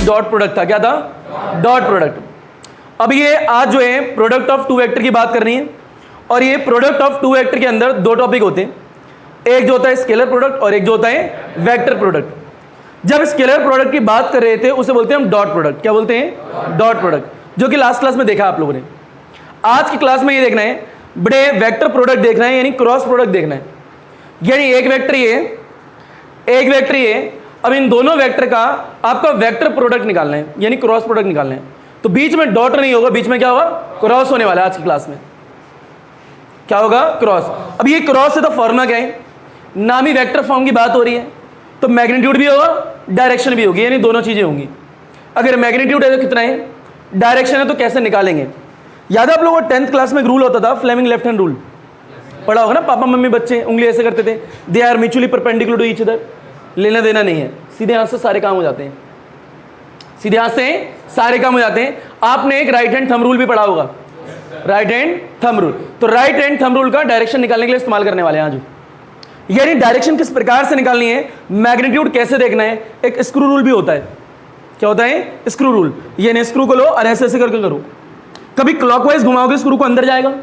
Dot product था। क्या था? Dot product. अब ये आज जो है प्रोडक्ट ऑफ टू वेक्टर की बात करनी है, और ये प्रोडक्ट ऑफ टू वेक्टर के अंदर दो टॉपिक होते हैं, एक जो होता है स्केलर प्रोडक्ट और एक जो होता है वेक्टर प्रोडक्ट। जब स्केलर प्रोडक्ट की बात कर रहे थे उसे बोलते हैं हम डॉट प्रोडक्ट। क्या बोलते हैं? डॉट प्रोडक्ट, जो कि लास्ट क्लास में देखा आप लोगों ने। आज की क्लास में ये देखना है, बड़े वेक्टर प्रोडक्ट देखना है, यानी क्रॉस प्रोडक्ट देखना है। यानी एक वेक्टर ये, एक वेक्टर ये, अब इन दोनों वेक्टर का आपका वेक्टर प्रोडक्ट निकालना है, यानी क्रॉस प्रोडक्ट निकालना है। तो बीच में डॉट नहीं होगा, बीच में क्या होगा? क्रॉस होने वाला है। आज की क्लास में क्या होगा? क्रॉस। अब ये क्रॉस है तो फॉर्मूला क्या है? नाम ही वेक्टर फॉर्म की बात हो रही है, तो मैग्नीट्यूड भी होगा, डायरेक्शन भी होगी, यानी दोनों चीजें होंगी। अगर मैग्नीट्यूड है तो कितना है, डायरेक्शन है तो कैसे निकालेंगे? याद है आप लोगों को 10th क्लास में एक रूल होता था, फ्लेमिंग लेफ्ट हैंड रूल, पढ़ा होगा ना? पापा मम्मी बच्चे उंगली ऐसे करते थे, they are mutually perpendicular to each other, लेना देना नहीं है, सीधे हाथ से सारे काम हो जाते हैं, सीधे हाथ से सारे काम हो जाते हैं। आपने एक राइट हैंड थंब रूल भी पढ़ा होगा, राइट हैंड थंब रूल। तो राइट हैंड थंब रूल का डायरेक्शन निकालने के लिए इस्तेमाल करने वाले हैं आज। यानी डायरेक्शन किस प्रकार से निकालनी है, मैग्नीट्यूड कैसे देखना है, एक स्क्रू रूल भी होता है। क्या होता है? Screw rule. यानी स्क्रू को लो और ऐसे ऐसे करके करो, कभी क्लॉकवाइज घुमाओगे स्क्रू को अंदर जाएगा,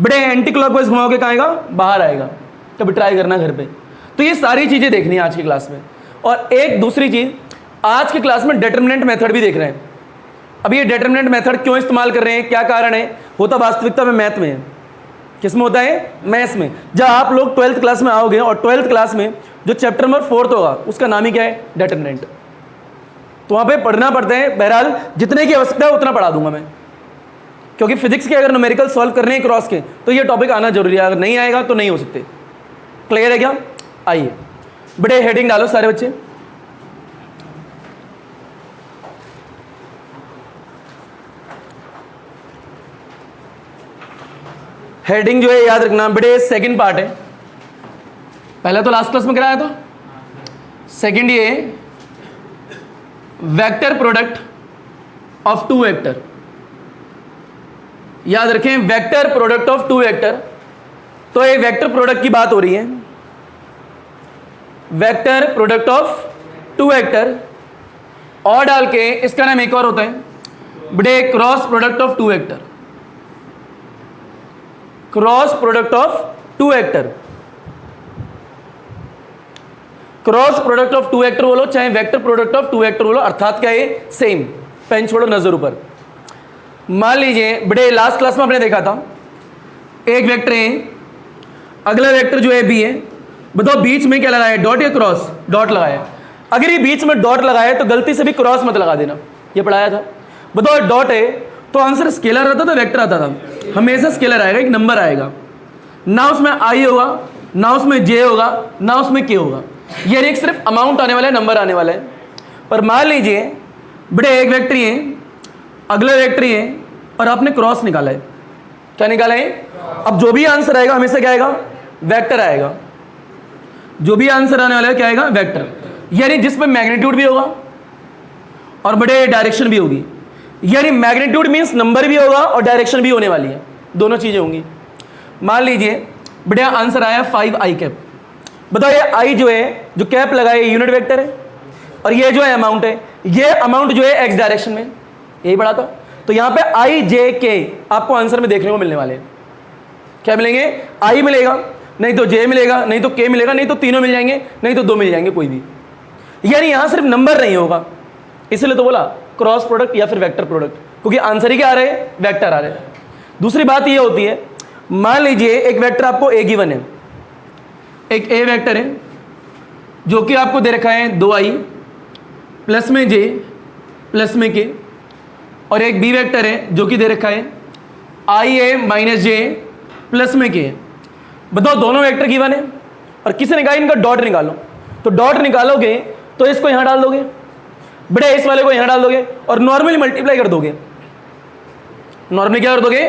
बड़े एंटी क्लॉकवाइज घुमाओगे कहाँ आएगा? बाहर आएगा। कभी ट्राई करना घर पे। तो ये सारी चीजें देखनी है आज की क्लास में। और एक दूसरी चीज, आज की क्लास में डिटरमिनेंट मेथड भी देख रहे हैं। अब ये डिटरमिनेंट मेथड क्यों इस्तेमाल कर रहे हैं, क्या कारण है? होता वास्तविकता में मैथ में है। किसमें होता है? मैथ्स में। जब आप लोग 12th क्लास में आओगे और 12th क्लास में जो चैप्टर नंबर 4 होगा उसका नाम ही क्या है? डिटरमिनेंट। तो वहां पे पढ़ना पड़ता है। बहरहाल जितने की आवश्यकता है उतना पढ़ा दूंगा मैं, क्योंकि फिजिक्स के अगर न्यूमेरिकल सॉल्व करने हैं क्रॉस के तो ये टॉपिक आना जरूरी है, अगर नहीं आएगा तो नहीं हो सकते। क्लियर है क्या? आइए बड़े हेडिंग डालो सारे बच्चे। हेडिंग जो है याद रखना, बड़े सेकंड पार्ट है। पहला तो लास्ट क्लास में कराया था, सेकंड ये vector product of two vector. याद रखें, vector product of two vector. तो ये वेक्टर प्रोडक्ट की बात हो रही है, vector product of two vector. और डाल के इसका नाम एक और होता है, बड़े cross product of two vector. Cross product of two vector, cross product of two vector बोलो चाहे vector product of two vector बोलो, अर्थात क्या है? सेम। पेन छोड़ो, नजर ऊपर। मान लीजिए बड़े लास्ट क्लास में आपने देखा था, एक वेक्टर है, अगला वेक्टर जो है बी है। बताओ बीच में क्या लगाया? डॉट या क्रॉस? डॉट लगाया। अगर ये बीच में डॉट लगाया तो गलती से भी क्रॉस मत लगा देना, ये पढ़ाया था। बताओ डॉट है तो आंसर स्केलर आता था, वेक्टर आता था? हमेशा स्केलर आएगा, एक नंबर आएगा, ना उसमें आई होगा, ना उसमें जे होगा, ना उसमें के होगा। ये एक सिर्फ अमाउंट आने वाला है, नंबर आने वाला है। पर मान लीजिए बड़े एक वेक्टर है, अगला वेक्टर है, और आपने क्रॉस निकाला है। क्या निकाला है? अब जो भी आंसर आएगा हमेशा क्या आएगा? वेक्टर आएगा। जो भी आंसर आने वाला है क्या आएगा? वेक्टर। यानी जिसमें मैग्नीट्यूड भी होगा और बड़े डायरेक्शन भी होगी। यानी मैग्नीट्यूड मींस नंबर भी होगा और डायरेक्शन भी होने वाली है, दोनों चीजें होंगी। मान लीजिए बढ़िया आंसर आया 5i कैप। बताओ ये i जो है, जो कैप लगाए यूनिट वेक्टर है, और ये जो है अमाउंट है, ये अमाउंट जो है एक्स डायरेक्शन में, यही पढ़ा था। तो यहां पे i j k आपको आंसर में देखने को मिलने वाले हैं। क्या मिलेंगे? i मिलेगा, नहीं तो j मिलेगा, नहीं तो k मिलेगा, नहीं तो तीनों मिल जाएंगे, नहीं तो दो मिल जाएंगे, कोई भी। यानी यहां सिर्फ नंबर नहीं होगा, इसलिए तो बोला क्रॉस प्रोडक्ट या फिर वेक्टर प्रोडक्ट, क्योंकि आंसर ही क्या आ रहे हैं? वेक्टर आ रहे हैं। दूसरी बात ये होती है, मान लीजिए एक वेक्टर आपको ए गिवन है, एक ए वेक्टर है जो कि आपको दे रखा है 2i प्लस में j प्लस में k, और एक बी वेक्टर है जो कि दे रखा है ia माइनस j प्लस में k। बताओ दोनों वेक्टर गिवन है और किसी ने कहा इनका डॉट निकालो, तो डॉट निकालोगे तो इसको यहां डाल दोगे, बड़े इस वाले को यहां डाल दोगे और नॉर्मली मल्टीप्लाई कर दोगे। नॉर्मली क्या कर दोगे?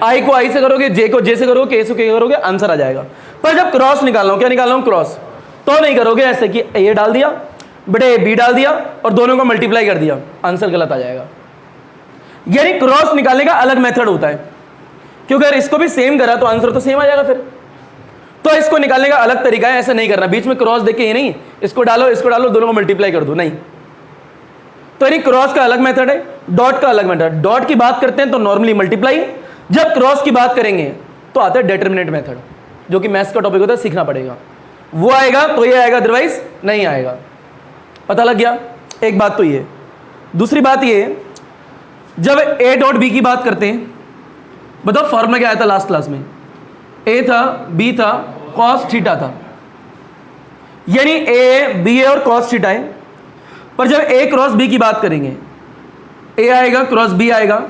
आई को आई से करोगे, जे को जे से करोगे, के से के करोगे, आंसर आ जाएगा। पर जब क्रॉस निकालना हो, क्या निकालना हो? क्रॉस, तो नहीं करोगे ऐसे कि ए डाल दिया, बड़े बी डाल दिया और दोनों को मल्टीप्लाई कर दिया, आंसर गलत आ जाएगा। यानी क्रॉस निकालने का अलग मेथड होता है, क्योंकि अगर इसको भी सेम करा तो आंसर तो सेम आ जाएगा फिर। तो इसको निकालने का अलग तरीका है, ऐसा नहीं करना बीच में क्रॉस देके, ये नहीं इसको डालो दोनों को मल्टीप्लाई कर दो, नहीं। तो यानी क्रॉस का अलग मेथड है, डॉट का अलग मेथड। डॉट की बात करते हैं तो नॉर्मली मल्टीप्लाई, जब क्रॉस की बात करेंगे तो आता है डिटरमिनेंट मेथड, जो कि मैथ्स का टॉपिक होता है, सीखना पड़ेगा। वो आएगा तो ये आएगा, अदरवाइज नहीं आएगा। पता लग गया? एक बात तो ये। दूसरी बात ये, जब ए डॉट बी की बात करते हैं, बताओ फॉर्मूला क्या आया था लास्ट क्लास में? ए था, बी था, कॉस थीटा था, यानी ए बी है और कॉस थीटा है। पर जब ए क्रॉस बी की बात करेंगे, ए आएगा क्रॉस बी आएगा,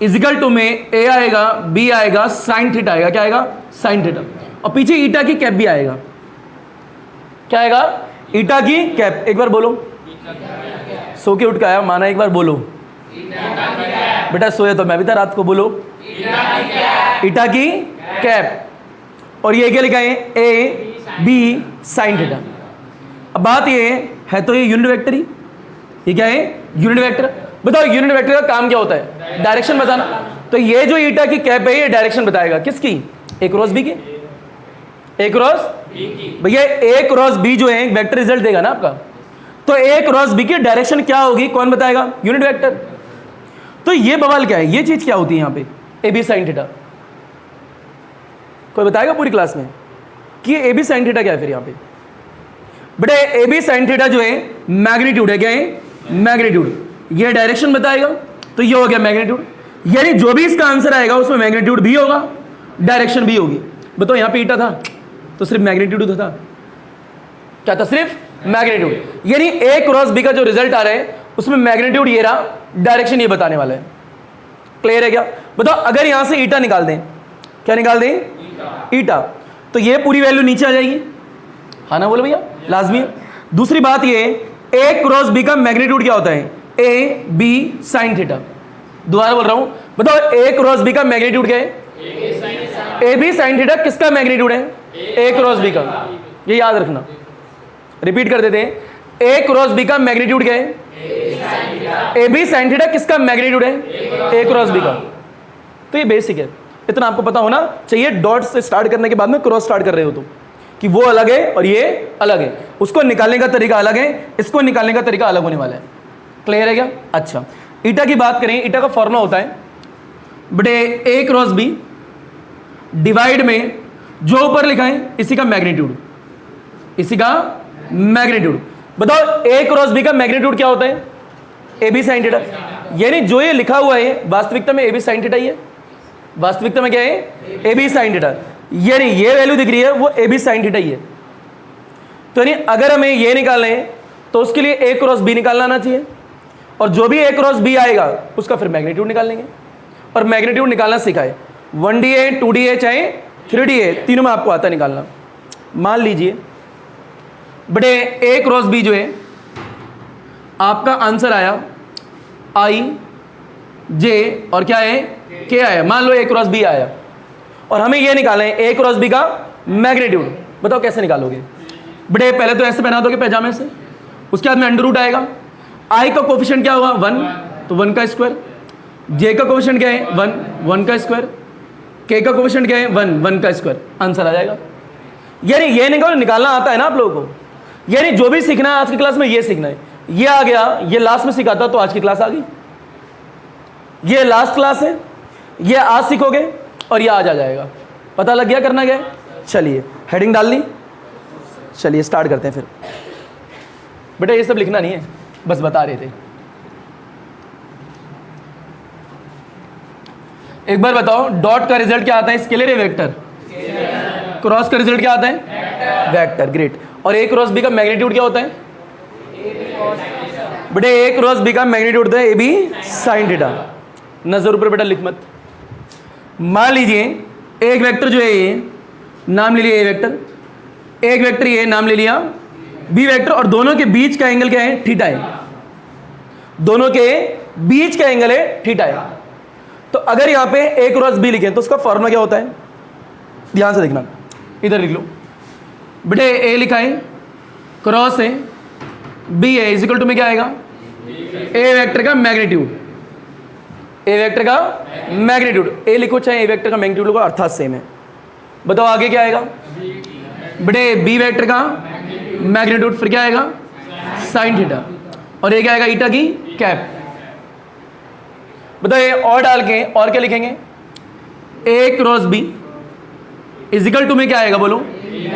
इजिकल टू में ए आएगा बी आएगा साइन थीटा आएगा। क्या आएगा? Sine theta. और पीछे ईटा की कैप भी आएगा। क्या आएगा? ईटा की कैप। एक बार बोलो, सो के उठ के आया माना, एक बार बोलो। बेटा सोया तो मैं भी था रात को, बोलो। ईटा की कैप। और ये क्या लिखा है? A B sine theta. अब बात ये है तो ये यूनिट वेक्टर ही, ये क्या है? Unit vector. बताओ यूनिट वेक्टर का काम क्या होता है? डायरेक्शन बताना। तो ये जो ईटा की कैप है ये डायरेक्शन बताएगा। किसकी? ए क्रॉस बी की। ए क्रॉस भैया ए क्रॉस बी जो है वेक्टर रिजल्ट देगा ना आपका। तो ए क्रॉस बी की डायरेक्शन क्या होगी? कौन बताएगा? Unit vector. तो ये बवाल क्या है? ये चीज क्या होती है यहाँ पे? A B sine theta. कोई बताएगा पूरी क्लास में कि ए बी साइन थीटा क्या है? फिर यहाँ पे बेटा ए बी साइन थीटा जो है मैग्नीट्यूड है। क्या है? मैग्नीट्यूड। ये डायरेक्शन बताएगा, तो ये हो गया मैग्नीट्यूड। यानी जो भी इसका आंसर आएगा उसमें मैग्नीट्यूड भी होगा, डायरेक्शन भी होगी। बताओ यहाँ पे ईटा था तो सिर्फ मैग्नीट्यूड था। क्या था? सिर्फ मैग्नीट्यूड। यानी ए क्रॉस बी का जो रिजल्ट आ रहा है उसमें मैग्नीट्यूड ये रहा, डायरेक्शन ये बताने वाला है। क्लियर है क्या? बताओ अगर यहां से ईटा निकाल दें, क्या निकाल दें? ईटा, तो ये पूरी वैल्यू नीचे आ जाएगी। हाँ ना बोलो भैया, लाजमी है। दूसरी बात ये, ए क्रॉस बी का मैग्नीट्यूड क्या होता है? A B sine theta. दोबारा बोल रहा हूं, बताओ ए क्रॉस बी का मैग्नीट्यूड क्या है? A B sine theta. किसका मैग्नीट्यूड है? ए क्रॉस बी का। ये याद रखना, रिपीट कर देते हैं। ए क्रॉस बी का मैग्नीट्यूड क्या है? A B sine theta. किसका मैग्नीट्यूड है? ए क्रॉस बी का। तो ये बेसिक है, इतना आपको पता होना चाहिए। डॉट से स्टार्ट करने के बाद में क्रॉस स्टार्ट कर रहे हो तो, कि वो अलग है और ये अलग है, उसको निकालने का तरीका अलग है, इसको निकालने का तरीका अलग होने वाला है। क्लियर है क्या? अच्छा, ईटा की बात करें, ईटा का फॉर्मूला होता है बटे ए क्रॉस बी डिवाइड में जो ऊपर लिखा है इसी का मैग्नीट्यूड, इसी का मैग्नीट्यूड। बताओ ए क्रॉस बी का मैग्नीट्यूड क्या होता है? A B sine theta. यानी जो ये लिखा हुआ है वास्तविकता में ए बी साइन थीटा ही है। वास्तविकता में क्या है? A B sine theta. यानी ये वैल्यू दिख रही है वो ए बी साइन थीटा ही है। तो यानी अगर हमें ये निकालना है तो उसके लिए ए क्रॉस बी निकालना आना चाहिए, और जो भी ए क्रॉस बी आएगा उसका फिर मैग्नीट्यूड निकाल लेंगे। और मैग्नीट्यूड निकालना सिखाए, 1D है 2D है चाहे 3D है, तीनों में आपको आता निकालना। मान लीजिए बटे ए क्रॉस बी जो है आपका आंसर आया आई जे और क्या है? के आया। मान लो ए क्रॉस बी आया और हमें ये निकालना है ए क्रॉस बी का मैग्नीट्यूड। बताओ कैसे निकालोगे? बटे पहले तो ऐसे पहना दोगे पैजामे से, उसके बाद में अंडर रूट आएगा। आई का कोफिशिएंट क्या होगा? 1, तो 1 का स्क्वायर। जे का कोफिशिएंट क्या है? 1, 1 का स्क्वायर। के का कोफिशिएंट क्या है? 1, 1 का स्क्वायर। आंसर आ जाएगा। यानी ये निकालना आता है ना आप लोगों को। यानी जो भी सीखना है आज की क्लास में ये सीखना है। ये आ गया, ये लास्ट में सिखाता तो आज की क्लास आ गई। ये लास्ट क्लास है, ये आज सीखोगे और ये आज आ जाएगा। पता लग गया करना क्या है? चलिए हेडिंग डाल ली, चलिए स्टार्ट करते हैं फिर। बेटा ये सब लिखना नहीं है, बस बता रहे थे। एक बार बताओ, डॉट का रिजल्ट क्या आता है? स्केलर या वेक्टर? क्रॉस का रिजल्ट क्या आता है? वेक्टर। ग्रेट। और ए क्रॉस बी का मैग्नीट्यूड क्या होता है? बेटे ए क्रॉस बी का मैग्नीट्यूड होता है ए बी साइन थीटा। नजर ऊपर बेटा लिख मत। मान लीजिए एक वेक्टर जो है ये नाम ले लिया ए वेक्टर, एक वेक्टर ये नाम ले लिया बी वेक्टर, और दोनों के बीच का एंगल क्या है? थीटा है। दोनों के बीच का एंगल है थीटा है। तो अगर यहां पे ए क्रॉस बी लिखें तो उसका फॉर्मूला क्या होता है? ध्यान से देखना, इधर लिख लो बेटे। ए लिखा है, क्रॉस है, बी है, इजिकल टू में क्या आएगा? ए वेक्टर का मैग्नीट्यूड, ए वेक्टर का मैग्नीट्यूड। ए लिखो चाहे ए वेक्टर का मैग्नीट्यूड लिखो, अर्थात सेम है। बताओ आगे क्या आएगा? बेटे बी वेक्टर का मैग्नीट्यूड फिर क्या आएगा? Sine theta. और ये क्या आएगा, ईटा की कैप। बताओ ये और डाल के और क्या लिखेंगे, ए क्रॉस बी इजिकल टू में क्या आएगा बोलो,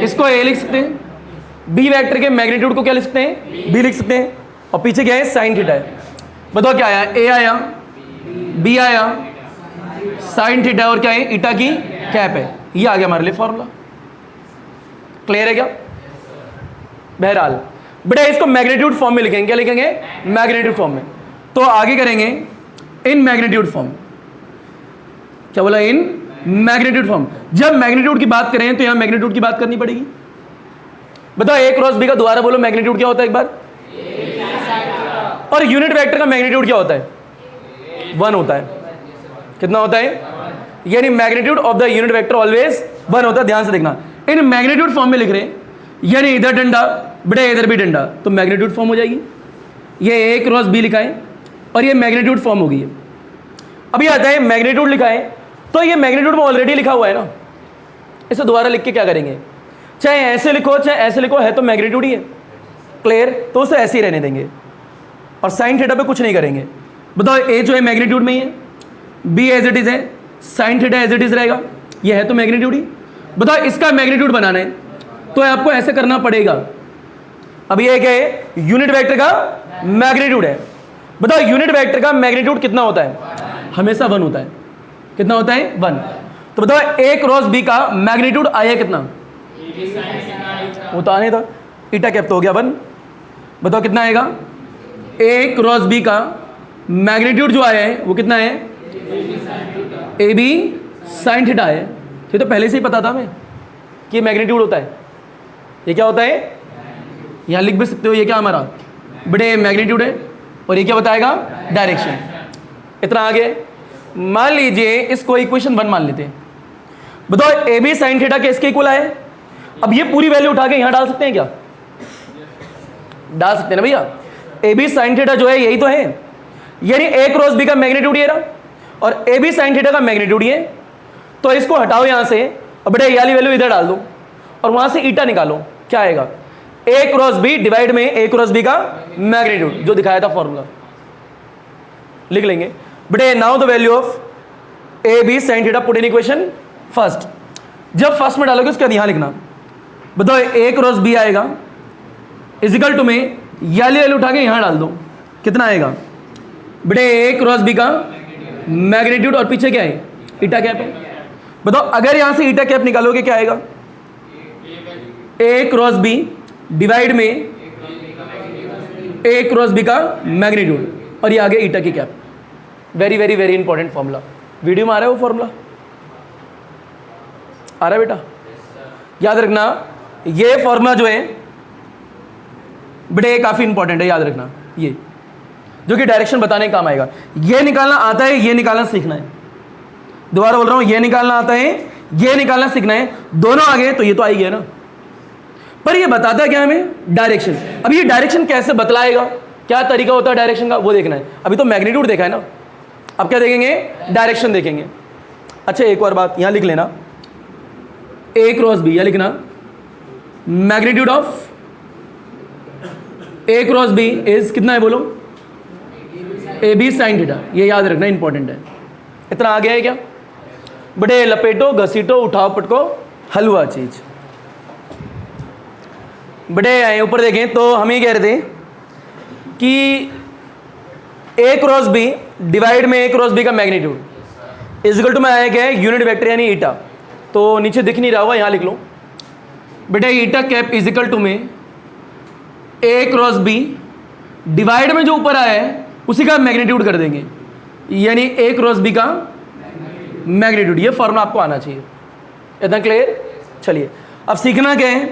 इसको ए लिख सकते हैं, बी वेक्टर के मैग्नीट्यूड को क्या लिख सकते हैं, बी लिख सकते हैं, और पीछे क्या है, साइन थीटा है। बताओ क्या आया, ए आया, बी आया, साइन थीटा और क्या है, ईटा की कैप है। ये आ गया हमारे लिए फॉर्मूला। क्लियर है क्या? बहरहाल बेटा इसको मैग्नीट्यूड फॉर्म में लिखेंगे, क्या लिखेंगे, मैग्नीट्यूड फॉर्म में। तो आगे करेंगे इन मैग्नीट्यूड फॉर्म। क्या बोला, इन मैग्नीट्यूड फॉर्म। जब मैग्नीट्यूड की बात करें तो यहां मैग्नीट्यूड की बात करनी पड़ेगी। बताओ ए क्रॉस बी का दोबारा बोलो मैग्नीट्यूड क्या होता है एक बार, और यूनिट वेक्टर का मैग्नीट्यूड क्या होता है, 1 होता है। कितना होता है, यानी magnitude of the unit vector always 1 होता है। ध्यान से देखना, इन मैग्नीट्यूड फॉर्म में लिख रहे हैं, यानी इधर डंडा बेटा इधर भी डंडा, तो मैग्नीट्यूड फॉर्म हो जाएगी। ये ए क्रॉस बी लिखा है और ये मैग्नीट्यूड फॉर्म हो गई है। अभी आता है मैग्नीट्यूड लिखा है, तो ये मैग्नीट्यूड में ऑलरेडी लिखा हुआ है ना, इसे दोबारा लिख के क्या करेंगे, चाहे ऐसे लिखो चाहे ऐसे लिखो, है तो मैग्नीट्यूड ही है। क्लियर, तो उसे ऐसे ही रहने देंगे और साइन थीटा पे कुछ नहीं करेंगे। बताओ ए जो है मैग्नीट्यूड में ही है, बी एज इट इज है, sine theta as it is रहेगा, ये है तो मैग्नीट्यूड ही। बताओ इसका मैग्नीट्यूड बनाना है तो आपको ऐसे करना पड़ेगा। अब ये क्या है, यूनिट वेक्टर का मैग्नीट्यूड है। बताओ यूनिट वेक्टर का मैग्नीट्यूड कितना होता है, हमेशा 1 होता है। कितना होता है, 1। तो बताओ ए क्रॉस बी का मैग्नीट्यूड आया कितना, वो तो आने था, ईटा कैप तो हो गया 1। बताओ कितना आएगा, ए क्रॉस बी का मैग्नीट्यूड जो आया है वो कितना है, ए बी साइन थीटा है। ये तो पहले से ही पता था हमें कि मैग्नीट्यूड होता है। ये क्या होता है, यहाँ लिख भी सकते हो, ये क्या हमारा बड़े मैग्नीट्यूड है, और ये क्या बताएगा, डायरेक्शन। इतना आगे मान लीजिए इसको इक्वेशन 1 मान लेते हैं। बताओ ए बी साइन थीटा किसके इक्वल आए। अब ये पूरी वैल्यू उठा के यहाँ डाल सकते हैं क्या, डाल सकते हैं ना भैया। ए बी साइन थीटा जो है यही तो है, यानी ए क्रॉस बी का मैग्नीट्यूड ये रहा और ए बी साइन थीटा का मैग्नीट्यूड ये। तो इसको हटाओ यहाँ से और बेटा ये वाली वैल्यू इधर डाल दो और वहाँ से ईटा निकालो, क्या आएगा, ए क्रॉस बी डिवाइड में ए क्रॉस बी का मैग्नीट्यूड, जो दिखाया था फॉर्मूला लिख लेंगे। बेटे now the value of A B sine theta put in equation first. जब फर्स्ट में डालोगे उसके बाद यहां लिखना। बताओ ए क्रॉस बी आएगा इजिकल टू में याली वैल्यू उठा के यहां डाल दो, कितना आएगा बेटे, ए क्रॉस बी का मैग्नीट्यूड और पीछे क्या है, ईटा कैप है। बताओ अगर यहां से ईटा कैप निकालोगे क्या आएगा, ए क्रॉस बी डिवाइड में ए क्रॉस बी का मैग्नीट्यूड और ये आगे ईटा की cap. Very very very important formula. Video में आ रहा है वो फॉर्मूला, आ रहा है बेटा, याद रखना। ये फॉर्मूला जो है बेटे काफी इंपॉर्टेंट है, याद रखना, ये जो कि डायरेक्शन बताने का काम आएगा। ये निकालना आता है, ये निकालना सीखना है। दोबारा बोल रहा हूं, ये निकालना आता है, ये निकालना सीखना है। दोनों आ गए तो ये तो आई गया ना, पर ये बताता है क्या हमें, डायरेक्शन। अब ये डायरेक्शन कैसे बतलाएगा, क्या तरीका होता है डायरेक्शन का, वो देखना है। अभी तो मैग्नीट्यूड देखा है ना, अब क्या देखेंगे, डायरेक्शन देखेंगे। अच्छा एक और बात यहां लिख लेना, ए क्रॉस बी, या लिखना magnitude of A cross B is कितना है बोलो, ए बी साइन थीटा। ये याद रखना, इंपॉर्टेंट है। इतना आ गया है क्या बड़े, लपेटो घसीटो उठाओ पटको हलवा चीज। बड़े ऊपर देखें तो हम ये कह रहे थे कि ए क्रॉस बी डिवाइड में ए क्रॉस बी का मैग्नीट्यूड इजिकल टू में आया क्या है, यूनिट वेक्टर यानी ईटा। तो नीचे दिख नहीं रहा होगा, यहाँ लिख लो बेटा, ईटा कैप इजिकल टू में ए क्रॉस बी डिवाइड में जो ऊपर आया है उसी का मैग्नीट्यूड कर देंगे, यानी ए क्रॉस बी का मैग्नीट्यूड। ये फॉर्मूला आपको आना चाहिए। इतना क्लियर। चलिए अब सीखना क्या है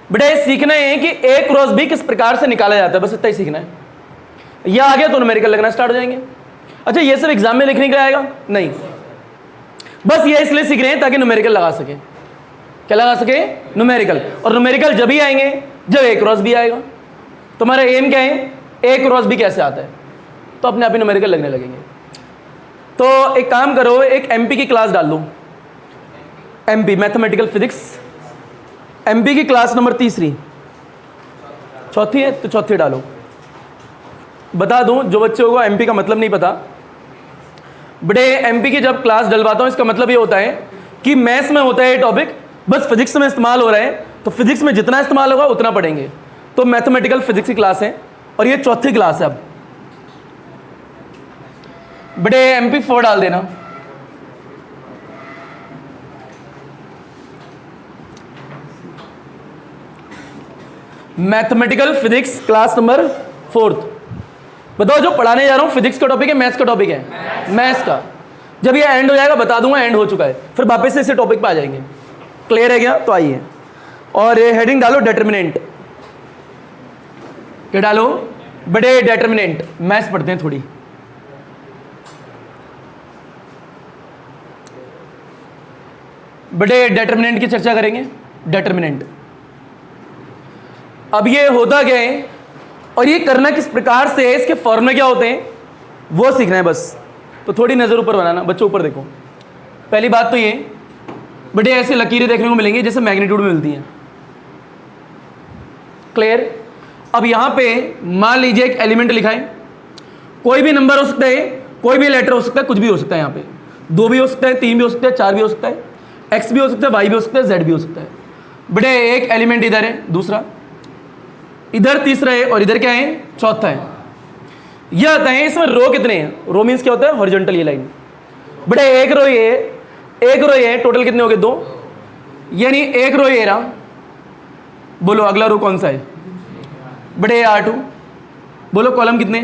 बेटा, ये सीखना है कि ए क्रॉस बी किस प्रकार से निकाला जाता है, बस इतना ही सीखना है। यह आ गया तो न्यूमेरिकल लगना स्टार्ट हो जाएंगे। अच्छा ये सब एग्जाम में लिखने के लिए आएगा नहीं, बस ये इसलिए सीख रहे हैं ताकि न्यूमेरिकल लगा सके। क्या लगा सके, न्यूमेरिकल। और न्यूमेरिकल जब ही आएंगे जब ए क्रॉस बी आएगा। तुम्हारा एम क्या है, ए क्रॉस बी कैसे आता है, तो अपने आप ही न्यूमेरिकल लगने लगेंगे। तो एक काम करो, एक एमपी की क्लास डाल लो, एमपी मैथमेटिकल फिजिक्स, एमपी की क्लास नंबर 3 चौथी है तो चौथी डालो। बता दूं, जो बच्चों को एमपी का मतलब नहीं पता, बड़े एमपी की जब क्लास डलवाता हूं इसका मतलब ये होता है कि मैथ्स में होता है ये टॉपिक, बस फिजिक्स में इस्तेमाल हो रहा है, तो फिजिक्स में जितना इस्तेमाल होगा उतना पढ़ेंगे। तो मैथमेटिकल फिजिक्स की क्लास है और ये चौथी क्लास है। अब बड़े MP4 डाल देना। Mathematical physics class number 4। बताओ जो पढ़ाने जा रहा हूं फिजिक्स का टॉपिक है, मैथ्स का टॉपिक है? मैथ्स का। जब ये एंड हो जाएगा बता दूंगा एंड हो चुका है, फिर वापस से इसी टॉपिक पे आ जाएंगे। क्लियर है क्या? तो आइए, और ये हेडिंग डालो डिटरमिनेंट। क्या डालो? बड़े डिटरमिनेंट। मैथ्स पढ़ते हैं थोड़ी। बड़े डिटरमिनेंट की चर्चा करेंगे। डिटरमिनेंट अब ये होता क्या है और ये करना किस प्रकार से है, इसके फॉर्मूले क्या होते हैं वो सीखना है बस। तो थोड़ी नज़र ऊपर बनाना, बच्चों ऊपर देखो। पहली बात तो ये, बड़े ऐसे लकीरें देखने को मिलेंगी जैसे मैग्नीट्यूड में मिलती हैं। क्लियर? अब यहां पे मान लीजिए एक एलिमेंट लिखा है, कोई भी नंबर हो सकता है, कोई भी लेटर हो सकता है, कुछ भी हो सकता है। यहां पे 2 भी हो सकता है, 3 भी हो सकता है, 4 भी हो सकता है, x भी हो सकता है, y भी हो सकता है, z भी हो सकता है। बड़े एक एलिमेंट इधर है, दूसरा इधर, तीसरा है, और इधर क्या है? चौथा है। यह आता है इसमें रो कितने हैं? रो मीन्स क्या होता है? हॉरिजॉन्टल ये लाइन। बड़े एक रो ये, एक रो ये, टोटल कितने हो गए? 2। यानी एक रो ये रहा। बोलो अगला रो कौन सा है? बड़े R2। बोलो कॉलम कितने?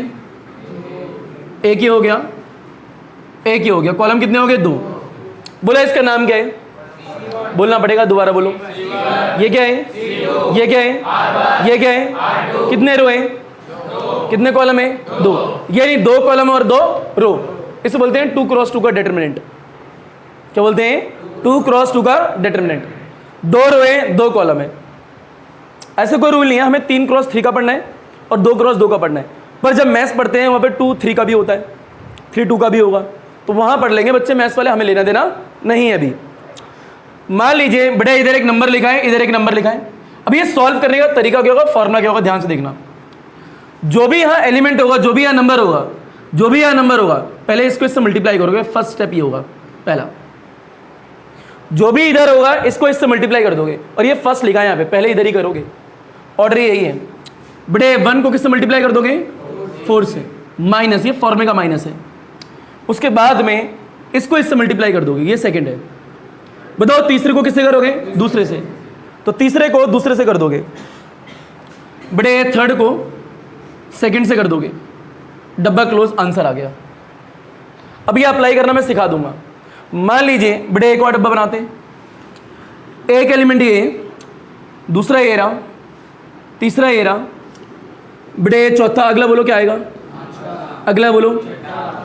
एक ही हो गया, एक ही हो गया। कॉलम कितने हो गए? 2। बोला इसका नाम क्या है? बोलना पड़ेगा, दोबारा बोलो। ये क्या है? ये क्या है? ये क्या है? कितने रो है? कितने कॉलम है? 2। यानी 2 कॉलम और 2 रो। इसे बोलते हैं 2 क्रॉस 2 का डिटरमिनेंट। क्या बोलते हैं? 2 क्रॉस 2 का डिटरमिनेंट। 2 रो है, 2 कॉलम है। ऐसे कोई रूल नहीं है, हमें 3 क्रॉस 3 का पढ़ना है और 2 क्रॉस 2 का पढ़ना है। पर जब मैथ्स पढ़ते हैं वहाँ पे 2 3 का भी होता है, 3 2 का भी होगा, तो वहाँ पढ़ लेंगे बच्चे मैथ्स वाले, हमें लेना देना नहीं है अभी। मान लीजिए बड़े इधर एक नंबर लिखा है, इधर एक नंबर लिखा है। अब ये सॉल्व करने का तरीका क्या होगा, फॉर्मूला क्या होगा, ध्यान से देखना। जो भी यहाँ एलिमेंट होगा, जो भी यहाँ नंबर होगा, जो भी यहाँ नंबर होगा, पहले इसको इससे मल्टीप्लाई करोगे। फर्स्ट स्टेप ये होगा पहला। जो भी इधर होगा इसको इससे मल्टीप्लाई कर दोगे, और ये फर्स्ट लिखा है यहाँ पे, पहले इधर ही करोगे। ऑर्डर यही है। बड़े 1 को किससे मल्टीप्लाई कर दोगे? 4 से। माइनस, ये फॉर्मे का माइनस है। उसके बाद में इसको इससे मल्टीप्लाई कर दोगे, ये सेकंड है। बताओ तीसरे को किससे करोगे? दूसरे से। तो तीसरे को दूसरे से कर दोगे। बड़े थर्ड को सेकंड से कर दोगे। डब्बा क्लोज, आंसर आ गया। अब ये अप्लाई करना मैं सिखा दूंगा। मान लीजिए बड़े एक और डब्बा बनाते हैं। एक एलिमेंट ये, दूसरा ये रहा, तीसरा ये रहा, बड़े चौथा। अगला बोलो क्या आएगा? अगला बोलो,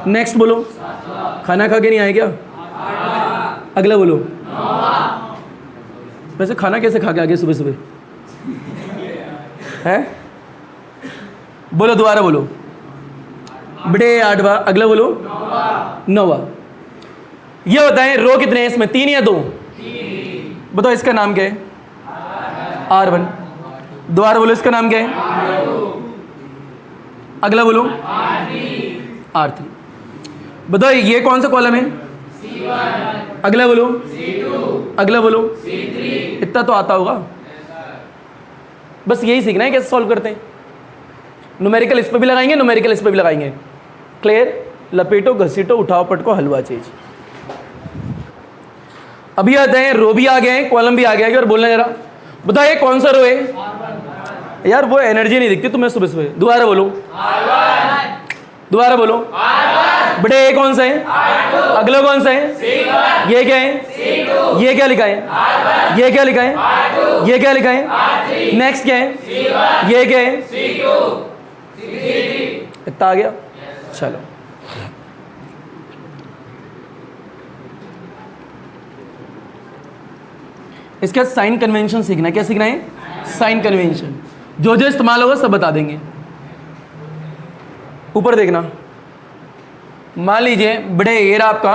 नेक्स्ट बोलो। खाना खा के नहीं आए क्या? अगला बोलो। वैसे खाना कैसे खा के आ गए सुबह सुबह? है? बोलो दोबारा बोलो। बड़े 8वां। अगला बोलो 9वां। ये बताएं रो कितने हैं इसमें, 3 या 2? बताओ इसका नाम क्या है? R1। दोबारा बोलो इसका नाम क्या है? अगला बोलो R3। बताओ ये कौन सा कॉलम है? अगला बोलो। अगला बोलो। इतना तो आता होगा। बस यही सीखना है कैसे सॉल्व करते हैं। न्यूमेरिकल इस पे भी लगाएंगे, न्यूमेरिकल इस पे भी लगाएंगे। क्लियर? लपेटो, घसीटो, उठाओ, पटको, हलवा चीज। अभी आते हैं, रो भी आ गए हैं, कॉलम भी आ गया है। और बोलना जरा, बताओ ये कौन सा रो है? यार वो एनर्जी नहीं दिखती तुम्हें सुबह सुबह। दोबारा बोलो। दोबारा बोलो। बड़े ये कौन सा है? अगला कौन सा है? ये क्या है? ये क्या लिखा है? ये क्या लिखा है? ये क्या लिखा है? नेक्स्ट क्या है? ये क्या है? इतना आ गया। चलो इसका साइन कन्वेंशन सीखना है। क्या सीखना है? Sign convention. जो जो इस्तेमाल होगा सब बता देंगे। ऊपर देखना। मान लीजिए बड़े ये रहा आपका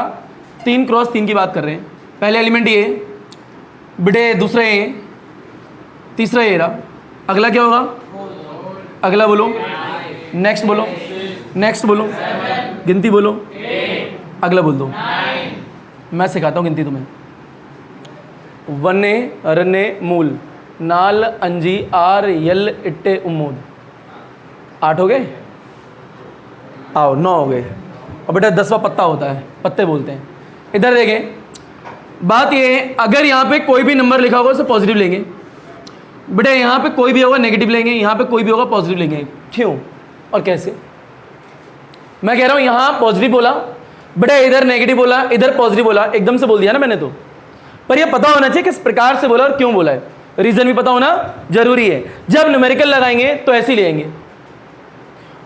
3 क्रॉस 3 की बात कर रहे हैं। पहले एलिमेंट ये, बड़े दूसरा ये, तीसरा ये रहा। अगला क्या होगा? अगला बोलो, नेक्स्ट बोलो, नेक्स्ट बोलो, गिनती बोलो, अगला बोल दो, मैं सिखाता हूँ गिनती तुम्हें। वन्ने रन्ने मूल नाल अंजी आर यल इट्टे उमूद, 8 हो गए, आओ 9 हो गए। और बेटा 10वां पत्ता होता है, पत्ते बोलते हैं। इधर देखें, बात ये है अगर यहाँ पे कोई भी नंबर लिखा होगा उसे पॉजिटिव लेंगे, बेटा यहाँ पे कोई भी होगा नेगेटिव लेंगे, यहाँ पे कोई भी होगा पॉजिटिव लेंगे। क्यों और कैसे? मैं कह रहा हूँ यहाँ पॉजिटिव बोला, बेटा इधर नेगेटिव बोला, इधर पॉजिटिव बोला, एकदम से बोल दिया ना मैंने तो, पर यह पता होना चाहिए किस प्रकार से बोला और क्यों बोला है, रीजन भी पता होना जरूरी है। जब न्यूमेरिकल लगाएंगे तो ऐसे ही लेंगे।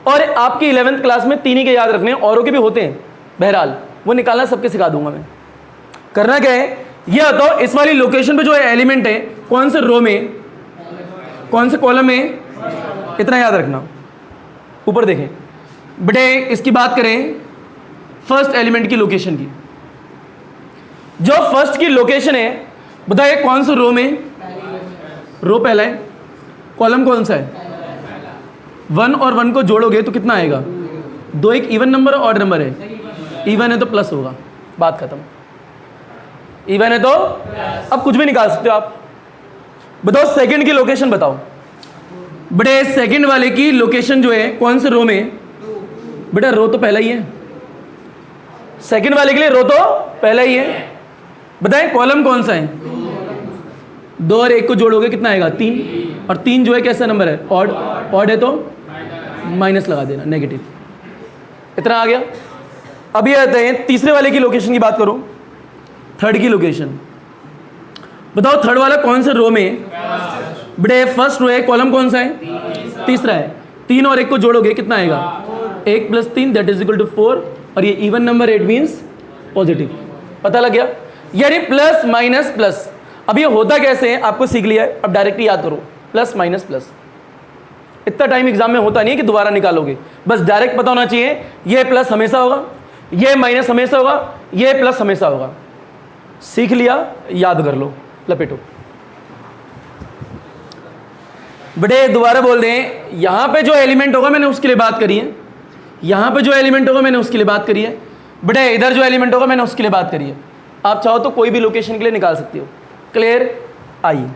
और आपकी 11th क्लास में 3 ही के याद रखने, औरों के भी होते हैं, बहरहाल वो निकालना सबके सिखा दूंगा मैं। करना क्या है ये बताओ, इस वाली लोकेशन पे जो है एलिमेंट है कौन से रो में, कौन से कॉलम में, इतना याद रखना। ऊपर देखें बेटे, इसकी बात करें फर्स्ट एलिमेंट की लोकेशन की, जो फर्स्ट की लोकेशन है बताइए कौन से रो में, रो पहला है, कॉलम कौन सा है, 1 और 1 को जोड़ोगे तो कितना आएगा, 2 एक इवन नंबर और ऑड नंबर है, इवन है तो प्लस होगा, बात खत्म। इवन है तो अब कुछ भी निकाल सकते हो आप। बताओ सेकंड की लोकेशन बताओ, बेटे सेकंड वाले की लोकेशन जो है कौन से रो में, बेटा रो तो पहला ही है, सेकंड वाले के लिए रो तो पहला ही है। बताएं कॉलम कौन सा है, 2 और 1 को जोड़ोगे कितना आएगा, 3, और 3 जो है कैसा नंबर है, ऑड, ऑड है तो माइनस लगा देना, नेगेटिव। इतना आ गया। अब ये आते हैं तीसरे वाले की लोकेशन की बात करो, थर्ड की लोकेशन बताओ, थर्ड वाला कौन से रो में है, बेटे फर्स्ट रो है, कॉलम कौन सा है, तीसरा है, 3 और 1 को जोड़ोगे कितना आएगा, 1 + 3 दैट इज इक्वल टू 4, और ये even number it means positive. पता लग गया, यानी प्लस माइनस प्लस। अब ये होता कैसे है आपको सीख लिया है, अब डायरेक्टली याद करो, प्लस माइनस प्लस। इतना टाइम एग्जाम में होता नहीं है कि दोबारा निकालोगे, बस डायरेक्ट पता होना चाहिए ये प्लस हमेशा होगा, ये माइनस हमेशा होगा, ये प्लस हमेशा होगा। सीख लिया, याद कर लो, लपेटो। बड़े दोबारा बोल दें, यहां पे जो एलिमेंट होगा मैंने उसके लिए बात करी है, यहां पे जो एलिमेंट होगा मैंने उसके लिए बात करी है, बड़े इधर जो एलिमेंट होगा मैंने उसके लिए बात करी है। आप चाहो तो कोई भी लोकेशन के लिए निकाल सकते हो। क्लियर? आइए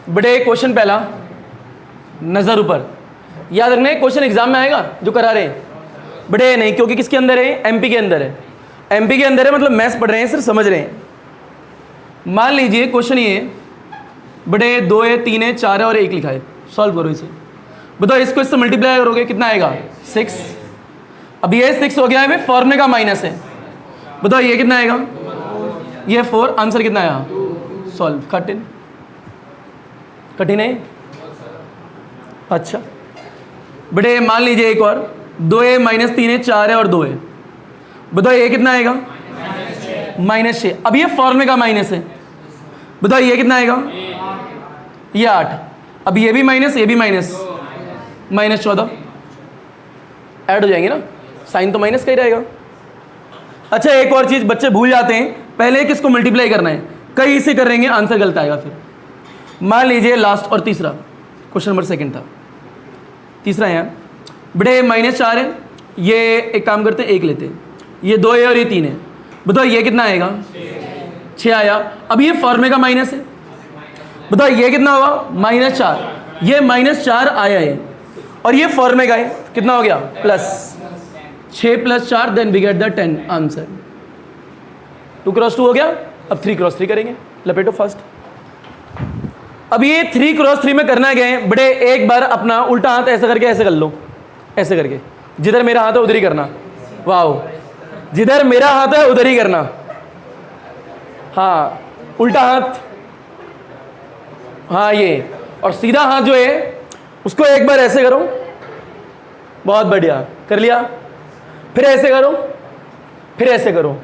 बड़े क्वेश्चन पहला, नजर ऊपर। याद रखना क्वेश्चन एग्जाम में आएगा जो करा रहे हैं, बड़े नहीं, क्योंकि किसके अंदर है, एमपी के अंदर है। एमपी के अंदर है मतलब मैथ्स पढ़ रहे हैं, सिर्फ समझ रहे हैं। मान लीजिए क्वेश्चन ये बड़े 2 है, 3 है, 4 है और 1 लिखा है, सॉल्व करो इसे। बताओ इसको इससे मल्टीप्लाई करोगे कितना आएगा, 6। अब ये 6 हो गया है, फॉर्मूले का माइनस है। बताओ ये कितना आएगा, ये 4, आंसर कितना आया, सॉल्व। कठिन कठिन है? अच्छा बेटे मान लीजिए एक और, 2 है, -3 है, 4 है और 2 है। बताओ ये कितना आएगा, -6। अब ये फॉर्मूले का माइनस है, बताओ ये कितना आएगा, ये 8। अब ये भी माइनस, ये भी माइनस, -14 ऐड हो जाएंगे ना, साइन तो माइनस का ही रहेगा। अच्छा एक और चीज़ बच्चे भूल जाते हैं, पहले किसको मल्टीप्लाई करना है, कई इसे करेंगे आंसर गलत आएगा। फिर मान लीजिए लास्ट और तीसरा, क्वेश्चन नंबर 2 था, तीसरा है बेटे -4 है, ये एक काम करते हैं 1 लेते हैं, ये 2 है और ये 3 है। बताओ ये कितना आएगा, 6 आया। अब ये फॉर्मूले का माइनस है, बताओ ये कितना होगा, -4। ये -4 आया है और ये फॉर्मूले का है, कितना हो गया, plus 6 + 4 then we get the 10 answer. 2 × 2 हो गया। अब 3 × 3 करेंगे, लपेटो फर्स्ट। अब ये 3 × 3 में करना क्या है बड़े, एक बार अपना उल्टा हाथ ऐसे करके ऐसे कर लो, ऐसे करके, जिधर मेरा हाथ है उधर ही करना। वाह, जिधर मेरा हाथ है उधर ही करना। हाँ उल्टा हाथ, हाँ ये, और सीधा हाथ जो है उसको एक बार ऐसे करो, बहुत बढ़िया कर लिया। फिर ऐसे करो, फिर ऐसे करो,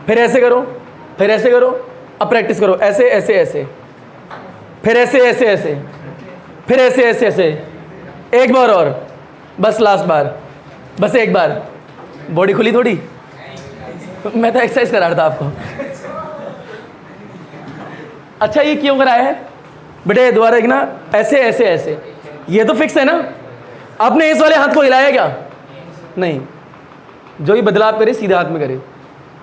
फिर ऐसे करो, फिर ऐसे करो। अब प्रैक्टिस करो, ऐसे ऐसे ऐसे, फिर ऐसे ऐसे ऐसे, फिर ऐसे ऐसे ऐसे, एक बार और, बस लास्ट बार, बस एक बार। बॉडी खुली थोड़ी, मैं तो एक्सरसाइज करा रहा था आपको। अच्छा ये क्यों कराया है बेटे, दोबारा देखना, ऐसे ऐसे ऐसे, ये तो फिक्स है ना। आपने इस वाले हाथ को हिलाया क्या? नहीं, जो ही बदलाव करे सीधे हाथ में करे।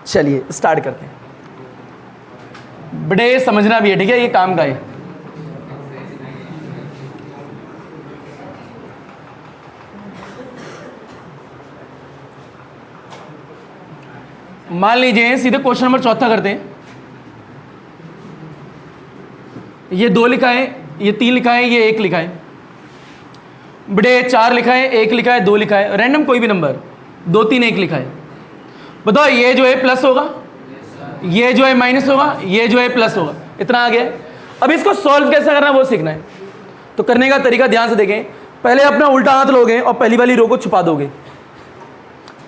चलिए स्टार्ट करते हैं बेटे, समझना भी है ठीक है, ये काम का है। मान लीजिए सीधे क्वेश्चन नंबर 4 करते हैं। ये 2 लिखा है, ये 3 लिखा है, ये 1 लिखा है बेटे, 4 लिखा है, 1 लिखा है, 2 लिखा है, रैंडम कोई भी नंबर, 2 3 1 लिखा है। बताओ ये जो है प्लस होगा, ये जो है माइनस होगा, ये जो है प्लस होगा, इतना आ गया। अब इसको सॉल्व कैसे करना है वो सीखना है। तो करने का तरीका ध्यान से देखें। पहले अपना उल्टा हाथ लोगे और पहली वाली रो को छुपा दोगे।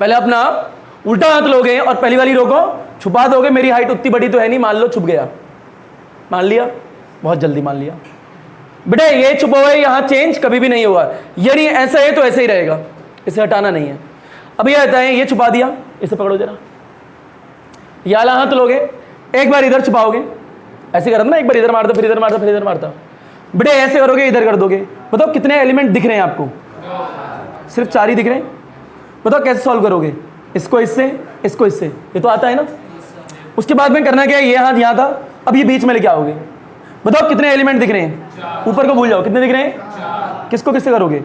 पहले अपना उल्टा हाथ लोगे और पहली वाली रो को छुपा दोगे। मेरी हाइट उतनी बड़ी तो है नहीं, मान लो छुप गया, मान लिया, बहुत जल्दी मान लिया बेटे। ये छुपा हुआ है, यहां चेंज कभी भी नहीं होगा, यानी ऐसा है तो ऐसे ही रहेगा, इसे हटाना नहीं है। अब ये आता है, ये छुपा दिया, इसे पकड़ो जरा, ये वाला हाथ लोगे, एक बार इधर छुपाओगे, ऐसे करना ना, एक बार इधर मारता फिर इधर मारता फिर इधर मारता बेटे, ऐसे करोगे इधर कर दोगे। बताओ कितने एलिमेंट दिख रहे हैं आपको? सिर्फ 4 ही दिख रहे हैं। बताओ कैसे सॉल्व करोगे? इसको इससे, इसको इससे, ये तो आता है ना। उसके बाद में करना क्या है, ये हाथ यहाँ था, अब ये बीच में लेके आओगे। बताओ कितने एलिमेंट दिख रहे हैं? ऊपर को भूल जाओ, कितने दिख रहे हैं? किसको किससे करोगे?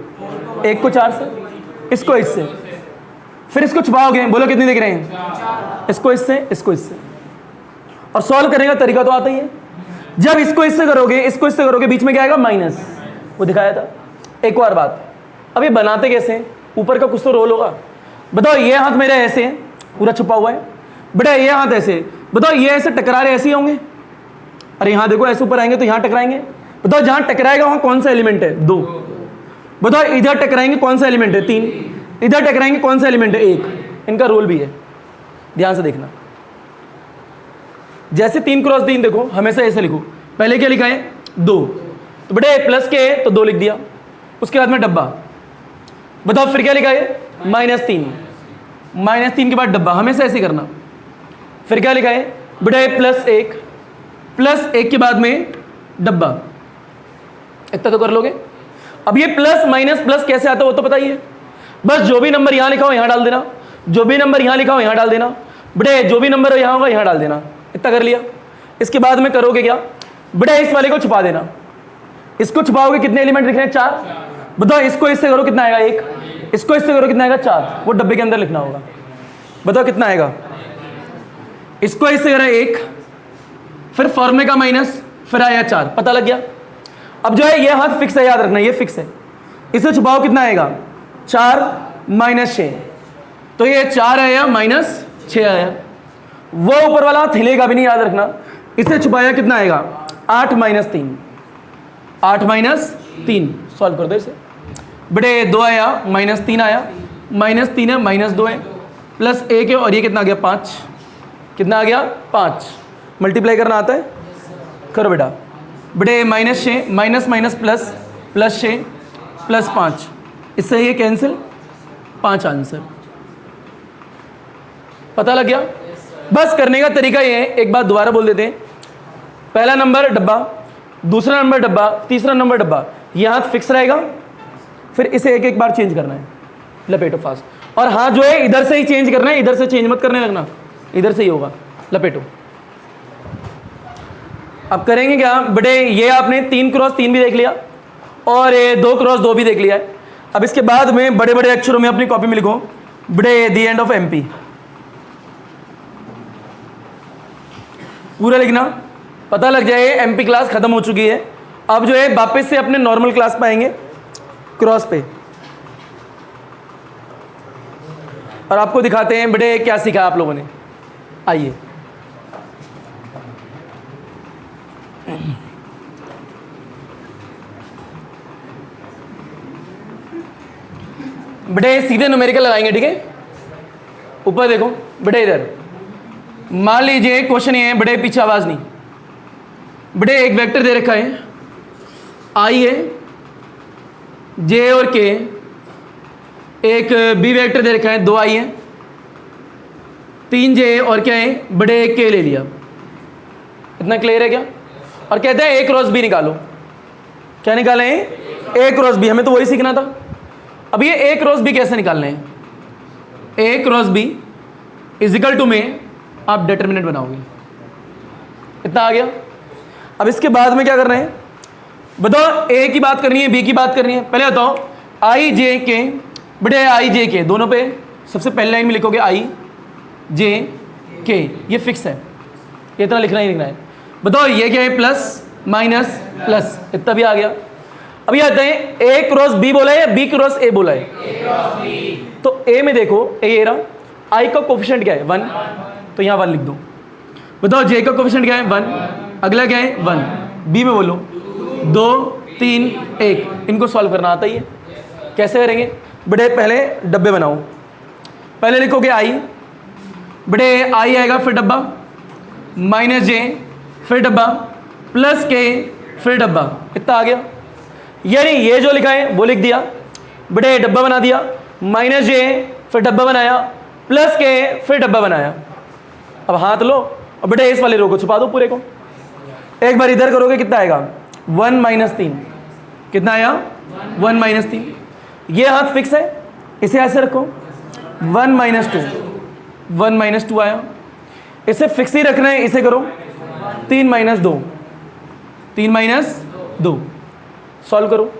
1 को 4 से, इसको इससे, फिर इसको छुपाओगे, बोलो कितने दिख रहे हैं? इसको इससे, इसको इससे। और सॉल्व करने का तरीका तो आता ही है। जब इसको इससे करोगे, इसको इससे करोगे, बीच में क्या आएगा? माइनस, वो दिखाया था। एक और बात, अब ये बनाते कैसे? ऊपर का कुछ तो रोल होगा। बताओ ये हाथ मेरा ऐसे है, पूरा छुपा हुआ है बेटा, ये हाथ ऐसे, बताओ ये ऐसे टकरा रहे ऐसे ही होंगे? अरे यहाँ देखो, ऐसे ऊपर आएंगे तो यहाँ टकराएंगे। बताओ जहाँ टकराएगा वहाँ कौन सा एलिमेंट है? 2। बताओ इधर टकराएंगे कौन सा एलिमेंट है? 3। इधर टकराएंगे कौन सा एलिमेंट है? 1। इनका रोल भी है, ध्यान से देखना। जैसे 3 क्रॉस 3 देखो, हमेशा ऐसे लिखो। पहले क्या लिखा है? 2, तो बेटे प्लस के तो 2 लिख दिया, उसके बाद में डब्बा। बताओ फिर क्या लिखा है? -3, -3 के बाद डब्बा, हमेशा ऐसे करना। फिर क्या लिखा है बेटे? +1, +1 के बाद में डब्बा। इतना तो कर लोगे। अब ये प्लस माइनस प्लस कैसे आता है वो तो बताइए। बस जो भी नंबर यहाँ लिखा हो यहाँ डाल देना, जो भी नंबर यहाँ लिखा हो यहाँ डाल देना बेटे, जो भी नंबर यहाँ होगा यहाँ डाल देना। इतना कर लिया। इसके बाद में करोगे क्या बेटे? इस वाले को छुपा देना। इसको छुपाओगे, कितने एलिमेंट दिख रहे हैं? 4। बताओ इसको इससे करो, कितना आएगा? 1। इसको इससे करो, कितना आएगा? 4। वो डब्बे के अंदर लिखना होगा। बताओ कितना आएगा? इसको इससे करा 1, फिर फॉर्मूले का माइनस, फिर आया 4। पता लग गया। अब जो है ये हाथ फिक्स है, याद रखना ये फिक्स है। इसे छुपाओ, कितना आएगा? 4 -6, तो ये 4 आया -6 आया। वो ऊपर वाला हाथ हिलेगा भी नहीं, याद रखना। इसे छुपाया, कितना आएगा? 8 -3, 8 -3। सॉल्व कर दो इसे बेटे। 2 आया, -3 आया, -3 है, -2 है, +1 है, और ये कितना आ गया? 5। कितना आ गया? 5। मल्टीप्लाई करना आता है? करो बेटा। बेटे -6 माइनस माइनस प्लस, +6 +5, इससे ये कैंसिल, 5 आंसर। पता लग गया? बस करने का तरीका ये है। एक बात दोबारा बोल देते हैं। पहला नंबर डब्बा, दूसरा नंबर डब्बा, तीसरा नंबर डब्बा। ये हाथ फिक्स रहेगा, फिर इसे एक एक बार चेंज करना है। लपेटो फास्ट। और हाथ जो है इधर से ही चेंज करना है, इधर से चेंज मत करने लगना, इधर से ही होगा। लपेटो। अब करेंगे क्या बेटे? ये आपने 3 क्रॉस 3 भी देख लिया और ये 2 क्रॉस 2 भी देख लिया है। अब इसके बाद में बड़े बड़े अक्षरों में अपनी कॉपी में लिखो बेटे, द एंड ऑफ एमपी। पूरा लिखना, पता लग जाए एमपी क्लास खत्म हो चुकी है। अब जो है वापस से अपने नॉर्मल क्लास पे आएंगे, क्रॉस पे, और आपको दिखाते हैं बेटे क्या सीखा आप लोगों ने। आइए। बेटे सीधे न्यूमेरिकल लगाएंगे, ठीक है? ऊपर देखो बेटे, इधर मान लीजिए क्वेश्चन ये है बेटे, पीछे आवाज नहीं। बेटे एक वेक्टर दे रखा है, आई है, जे और के। एक बी वेक्टर दे रखा है, 2 आई है, 3 जे और क्या है बेटे, के ले लिया। इतना क्लियर है क्या? और कहते हैं ए क्रॉस बी निकालो। क्या निकालें? ए क्रॉस बी। हमें तो वही सीखना था। अब ये ए क्रॉस बी कैसे निकालने हैं? A cross B is equal to में आप डिटर्मिनेंट बनाओगे। इतना आ गया। अब इसके बाद में क्या करना है बताओ? ए की बात करनी है, बी की बात करनी है। पहले बताओ आई जे के, बड़े आई जे के दोनों पे सबसे पहली लाइन में लिखोगे आई जे के, ये फिक्स है, ये इतना लिखना ही लिखना है। बताओ ये क्या है? प्लस माइनस प्लस, इतना भी आ गया। अब ये आते हैं ए क्रॉस बी बोला है या बी क्रॉस ए बोला है? तो ए में देखो ए रहा, आई का कोफिशिएंट क्या है? 1, तो यहाँ 1 लिख दो। बताओ जे का कोफिशिएंट क्या है? 1। अगला क्या है? 1। बी में बोलो 2 3 1। इनको सॉल्व करना आता ही है। कैसे करेंगे? बड़े पहले डब्बे बनाओ। पहले लिखोगे आई, बड़े आई आएगा फिर डब्बा, माइनस जे फिर डब्बा, प्लस के फिर डब्बा, इतना आ गया। यानी ये जो लिखा है वो लिख दिया, बड़े डब्बा बना दिया, माइनस जे फिर डब्बा बनाया, प्लस के फिर डब्बा बनाया। अब हाथ लो और बड़े इस वाले रो को छुपा दो पूरे को। एक बार इधर करोगे कितना आएगा? 1 - 3। कितना आया? 1 - 3। ये हाथ फिक्स है, इसे ऐसे रखो। 1 - 2, 1 - 2 आया। इसे फिक्स ही रखना है, इसे करो 3 - 2, 3 - 2। सॉल्व करो।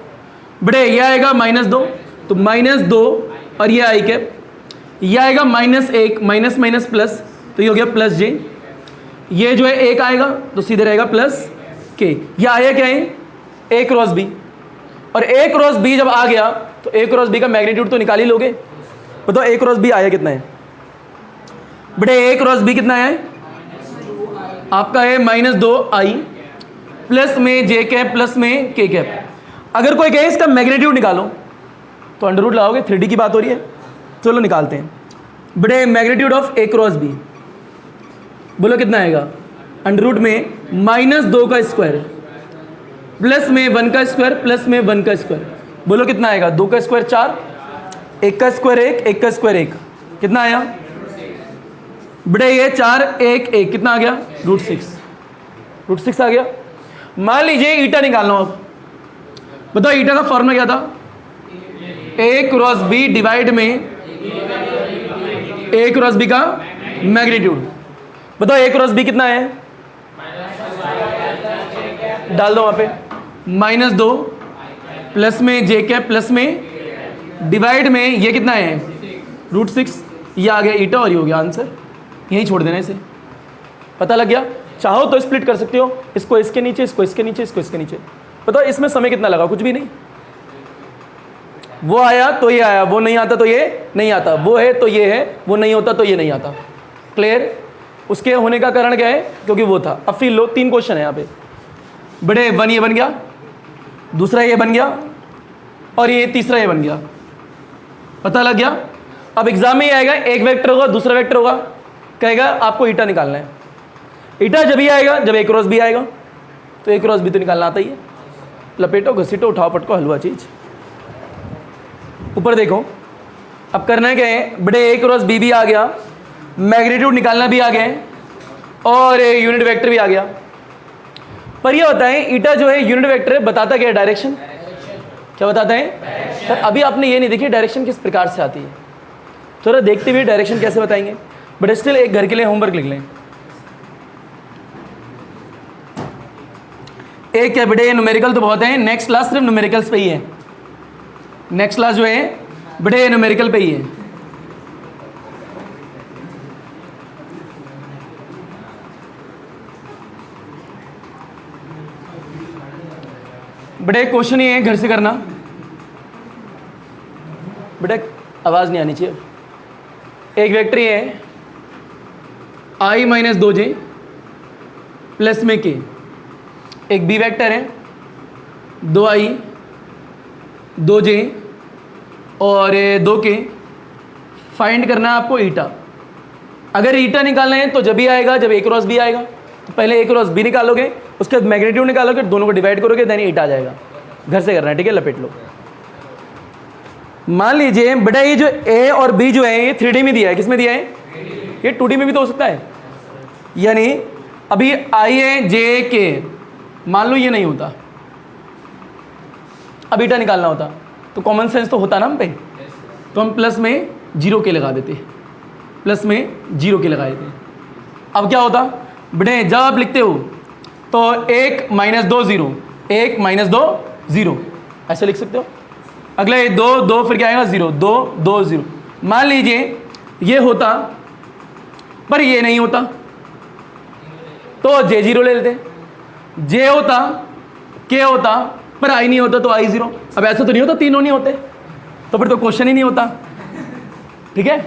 बड़े ये आएगा -2, तो -2 और ये आई कैप, ये आएगा -1, माइनस माइनस प्लस, तो ये हो गया प्लस जे। ये जो है 1 आएगा तो सीधे रहेगा प्लस के। ये आया क्या है? A cross B. और ए क्रॉस बी जब आ गया तो ए क्रॉस बी का मैग्नीट्यूड तो निकाल ही लोगे। बताओ ए क्रॉस बी आया कितना है? बड़े ए क्रॉस बी कितना है आपका? है -2 आई, प्लस में जे कैप, प्लस में के कैप। अगर कोई कहे इसका मैग्नीट्यूड निकालो तो अंडर रूट लगाओगे। 3D की बात हो रही है, चलो निकालते हैं। बड़े magnitude of A cross B बोलो कितना आएगा? अंडर रूट में -2 का स्क्वायर, प्लस में 1 का स्क्वायर, प्लस में 1 का स्क्वायर। बोलो कितना आएगा? 2 का स्क्वायर 4, 1 का स्क्वायर 1, 1 का स्क्वायर 1। कितना आया? बड़े ये 4 1 1 कितना आ गया? √6 आ गया। मान लीजिए ईटा निकालना हो। अब बताओ ईटा का फॉर्मूला क्या था? ए क्रॉस बी डिवाइड में ए क्रॉस बी का मैग्नीट्यूड। बताओ ए क्रॉस बी कितना है? डाल दो वहां पे -2 प्लस में जे कैप, प्लस में डिवाइड में ये कितना है? √6। ये आ गया ईटा और ये हो गया आंसर। यहीं छोड़ देना इसे। पता लग गया? चाहो तो स्प्लिट कर सकते हो, इसको इसके नीचे, इसको इसके नीचे, इसको इसके नीचे। बताओ इसमें समय कितना लगा? कुछ भी नहीं। वो आया तो ये आया, वो नहीं आता तो ये नहीं आता, वो है तो ये है, वो नहीं होता तो ये नहीं आता। क्लियर? उसके होने का कारण क्या है? क्योंकि वो था। अब फिर लो 3 क्वेश्चन है यहाँ पे। बड़े 1 ये बन गया, दूसरा ये बन गया और ये तीसरा ये बन गया। पता लग गया? अब एग्जाम में ये आएगा, एक वेक्टर होगा, दूसरा वेक्टर होगा, कहेगा आपको ईटा निकालना है। ईटा जब ही आएगा जब ए क्रॉस बी आएगा, तो ए क्रॉस बी तो निकालना आता ही है। लपेटो, घसीटो, उठाओ, पटको, हलवा चीज। ऊपर देखो, अब करना है क्या है? बड़े ए क्रॉस बी भी आ गया, मैग्नीट्यूड निकालना भी आ गया और यूनिट वेक्टर भी आ गया। पर ये होता है ईटा जो है यूनिट वेक्टर है, बताता क्या है? डायरेक्शन। क्या बताता है? तो अभी आपने ये नहीं देखी डायरेक्शन किस प्रकार से आती है। थोड़ा देखते हुए डायरेक्शन कैसे बताएंगे, बट स्टिल एक घर के लिए होमवर्क लिख लें। एक क्या बड़े न्यूमेरिकल तो बहुत है, नेक्स्ट क्लास सिर्फ न्यूमेरिकल्स पे ही है। नेक्स्ट क्लास जो है बड़े न्यूमेरिकल पे ही है। बड़े क्वेश्चन ये है, घर से करना। बेटा आवाज़ नहीं आनी चाहिए। एक वेक्टर ये है I - 2j प्लस में k। एक बी वेक्टर है 2i 2j और 2k। फाइंड करना है आपको ईटा। अगर ईटा निकालना है तो जब भी आएगा जब ए क्रॉस बी आएगा, तो पहले ए क्रॉस बी निकालोगे, उसके बाद मैग्नीट्यूड निकालोगे, दोनों को डिवाइड करोगे, देन ईटा आ जाएगा। घर से करना है, ठीक है? लपेट लो। मान लीजिए बेटा ये जो ए और बी जो है ये 3D में दिया है। किस में दिया है? ये 2D में भी तो हो सकता है। यानी अभी आई है जे के मान लो ये नहीं होता, अब बीटा निकालना होता तो कॉमन सेंस तो होता ना हम पे, तो हम प्लस में 0 के लगा देते, प्लस में 0 के लगा देते। अब क्या होता बेटे, जब आप लिखते हो तो 1 - 2 0, 1 - 2 0 ऐसे लिख सकते हो। अगले 2 2 फिर क्या आएगा 0, 2 2 0। मान लीजिए ये होता पर ये नहीं होता तो J0 ले लेते, J होता K होता पर I नहीं होता तो I0। अब ऐसा तो नहीं होता तीनों नहीं होते तो फिर तो क्वेश्चन ही नहीं होता। ठीक है,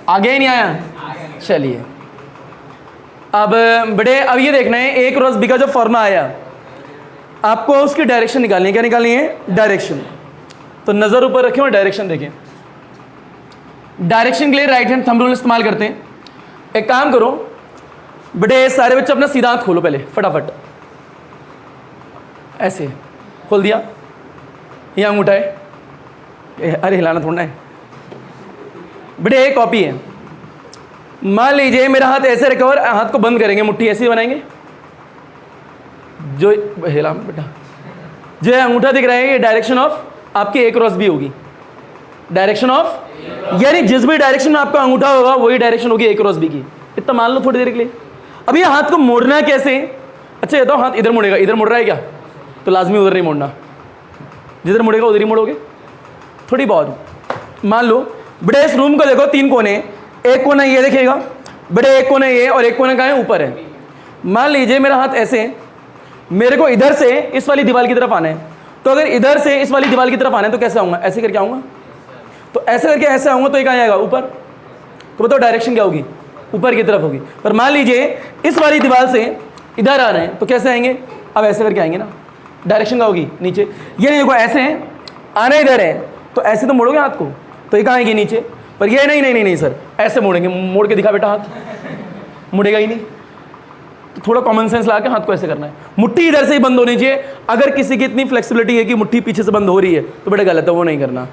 आगे ही नहीं आया। चलिए अब बड़े, अब ये देखना है A क्रॉस B का जो फॉर्मूला आया, आपको उसकी डायरेक्शन निकालनी है। क्या निकालनी है? डायरेक्शन। तो नज़र ऊपर रखें और डायरेक्शन देखें। डायरेक्शन के लिए राइट हैंड थंब रूल इस्तेमाल करते हैं। एक काम करो बेटे, सारे बच्चे अपना सीधा हाथ खोलो पहले फटाफट, ऐसे खोल दिया, ये अंगूठा है, अरे हिलाना थोड़ा है बेटे। एक कॉपी है, मान लीजिए मेरा हाथ ऐसे रखा और हाथ को बंद करेंगे, मुट्ठी ऐसी बनाएंगे, जो हिला बेटा, जो अंगूठा दिख रहा है ये डायरेक्शन ऑफ आपकी A क्रॉस B होगी। डायरेक्शन ऑफ यानी जिस भी डायरेक्शन में आपका अंगूठा होगा वही डायरेक्शन होगी A क्रॉस B की। इतना मान लो थोड़ी देर के लिए। अब ये हाथ को मोड़ना कैसे? अच्छा ये तो हाथ इधर मुड़ेगा, इधर मुड़ रहा है क्या, तो लाजमी उधर नहीं मोड़ना, जिधर मुड़ेगा उधर ही मोड़ोगे। थोड़ी बहुत मान लो बेटे, इस रूम को देखो 3 कोने, एक कोना ये देखेगा बेटे, एक कोना ये और एक कोना कहाँ है? ऊपर है। मान लीजिए मेरा हाथ ऐसे, मेरे को इधर से इस वाली दीवार की तरफ आना है, तो अगर इधर से इस वाली दीवार की तरफ आना है तो कैसे आऊँगा? ऐसे करके आऊँगा। तो ऐसे करके ऐसे आऊँगा तो ये कहाँ आएगा? ऊपर। तो बताओ डायरेक्शन क्या होगी? ऊपर की तरफ होगी। पर मान लीजिए इस वाली दीवार से इधर आ रहे हैं तो कैसे आएंगे? अब ऐसे करके आएंगे ना, डायरेक्शन क्या होगी? नीचे। ये नहीं, देखो ऐसे हैं, आना इधर है तो ऐसे तो मोड़ोगे हाथ को, तो ये कहाँ आएगी? नीचे। पर ये नहीं नहीं नहीं नहीं सर, ऐसे मोड़ेंगे। मोड़ के दिखा बेटा हाथ, मुड़ेगा ही नहीं। तो थोड़ा कॉमन सेंस ला के हाथ को ऐसे करना है। मुट्ठी इधर से ही बंद होनी चाहिए। अगर किसी की इतनी फ्लेक्सिबिलिटी है कि मुट्ठी पीछे से बंद हो रही है तो बेटा गलत है, वो नहीं करना,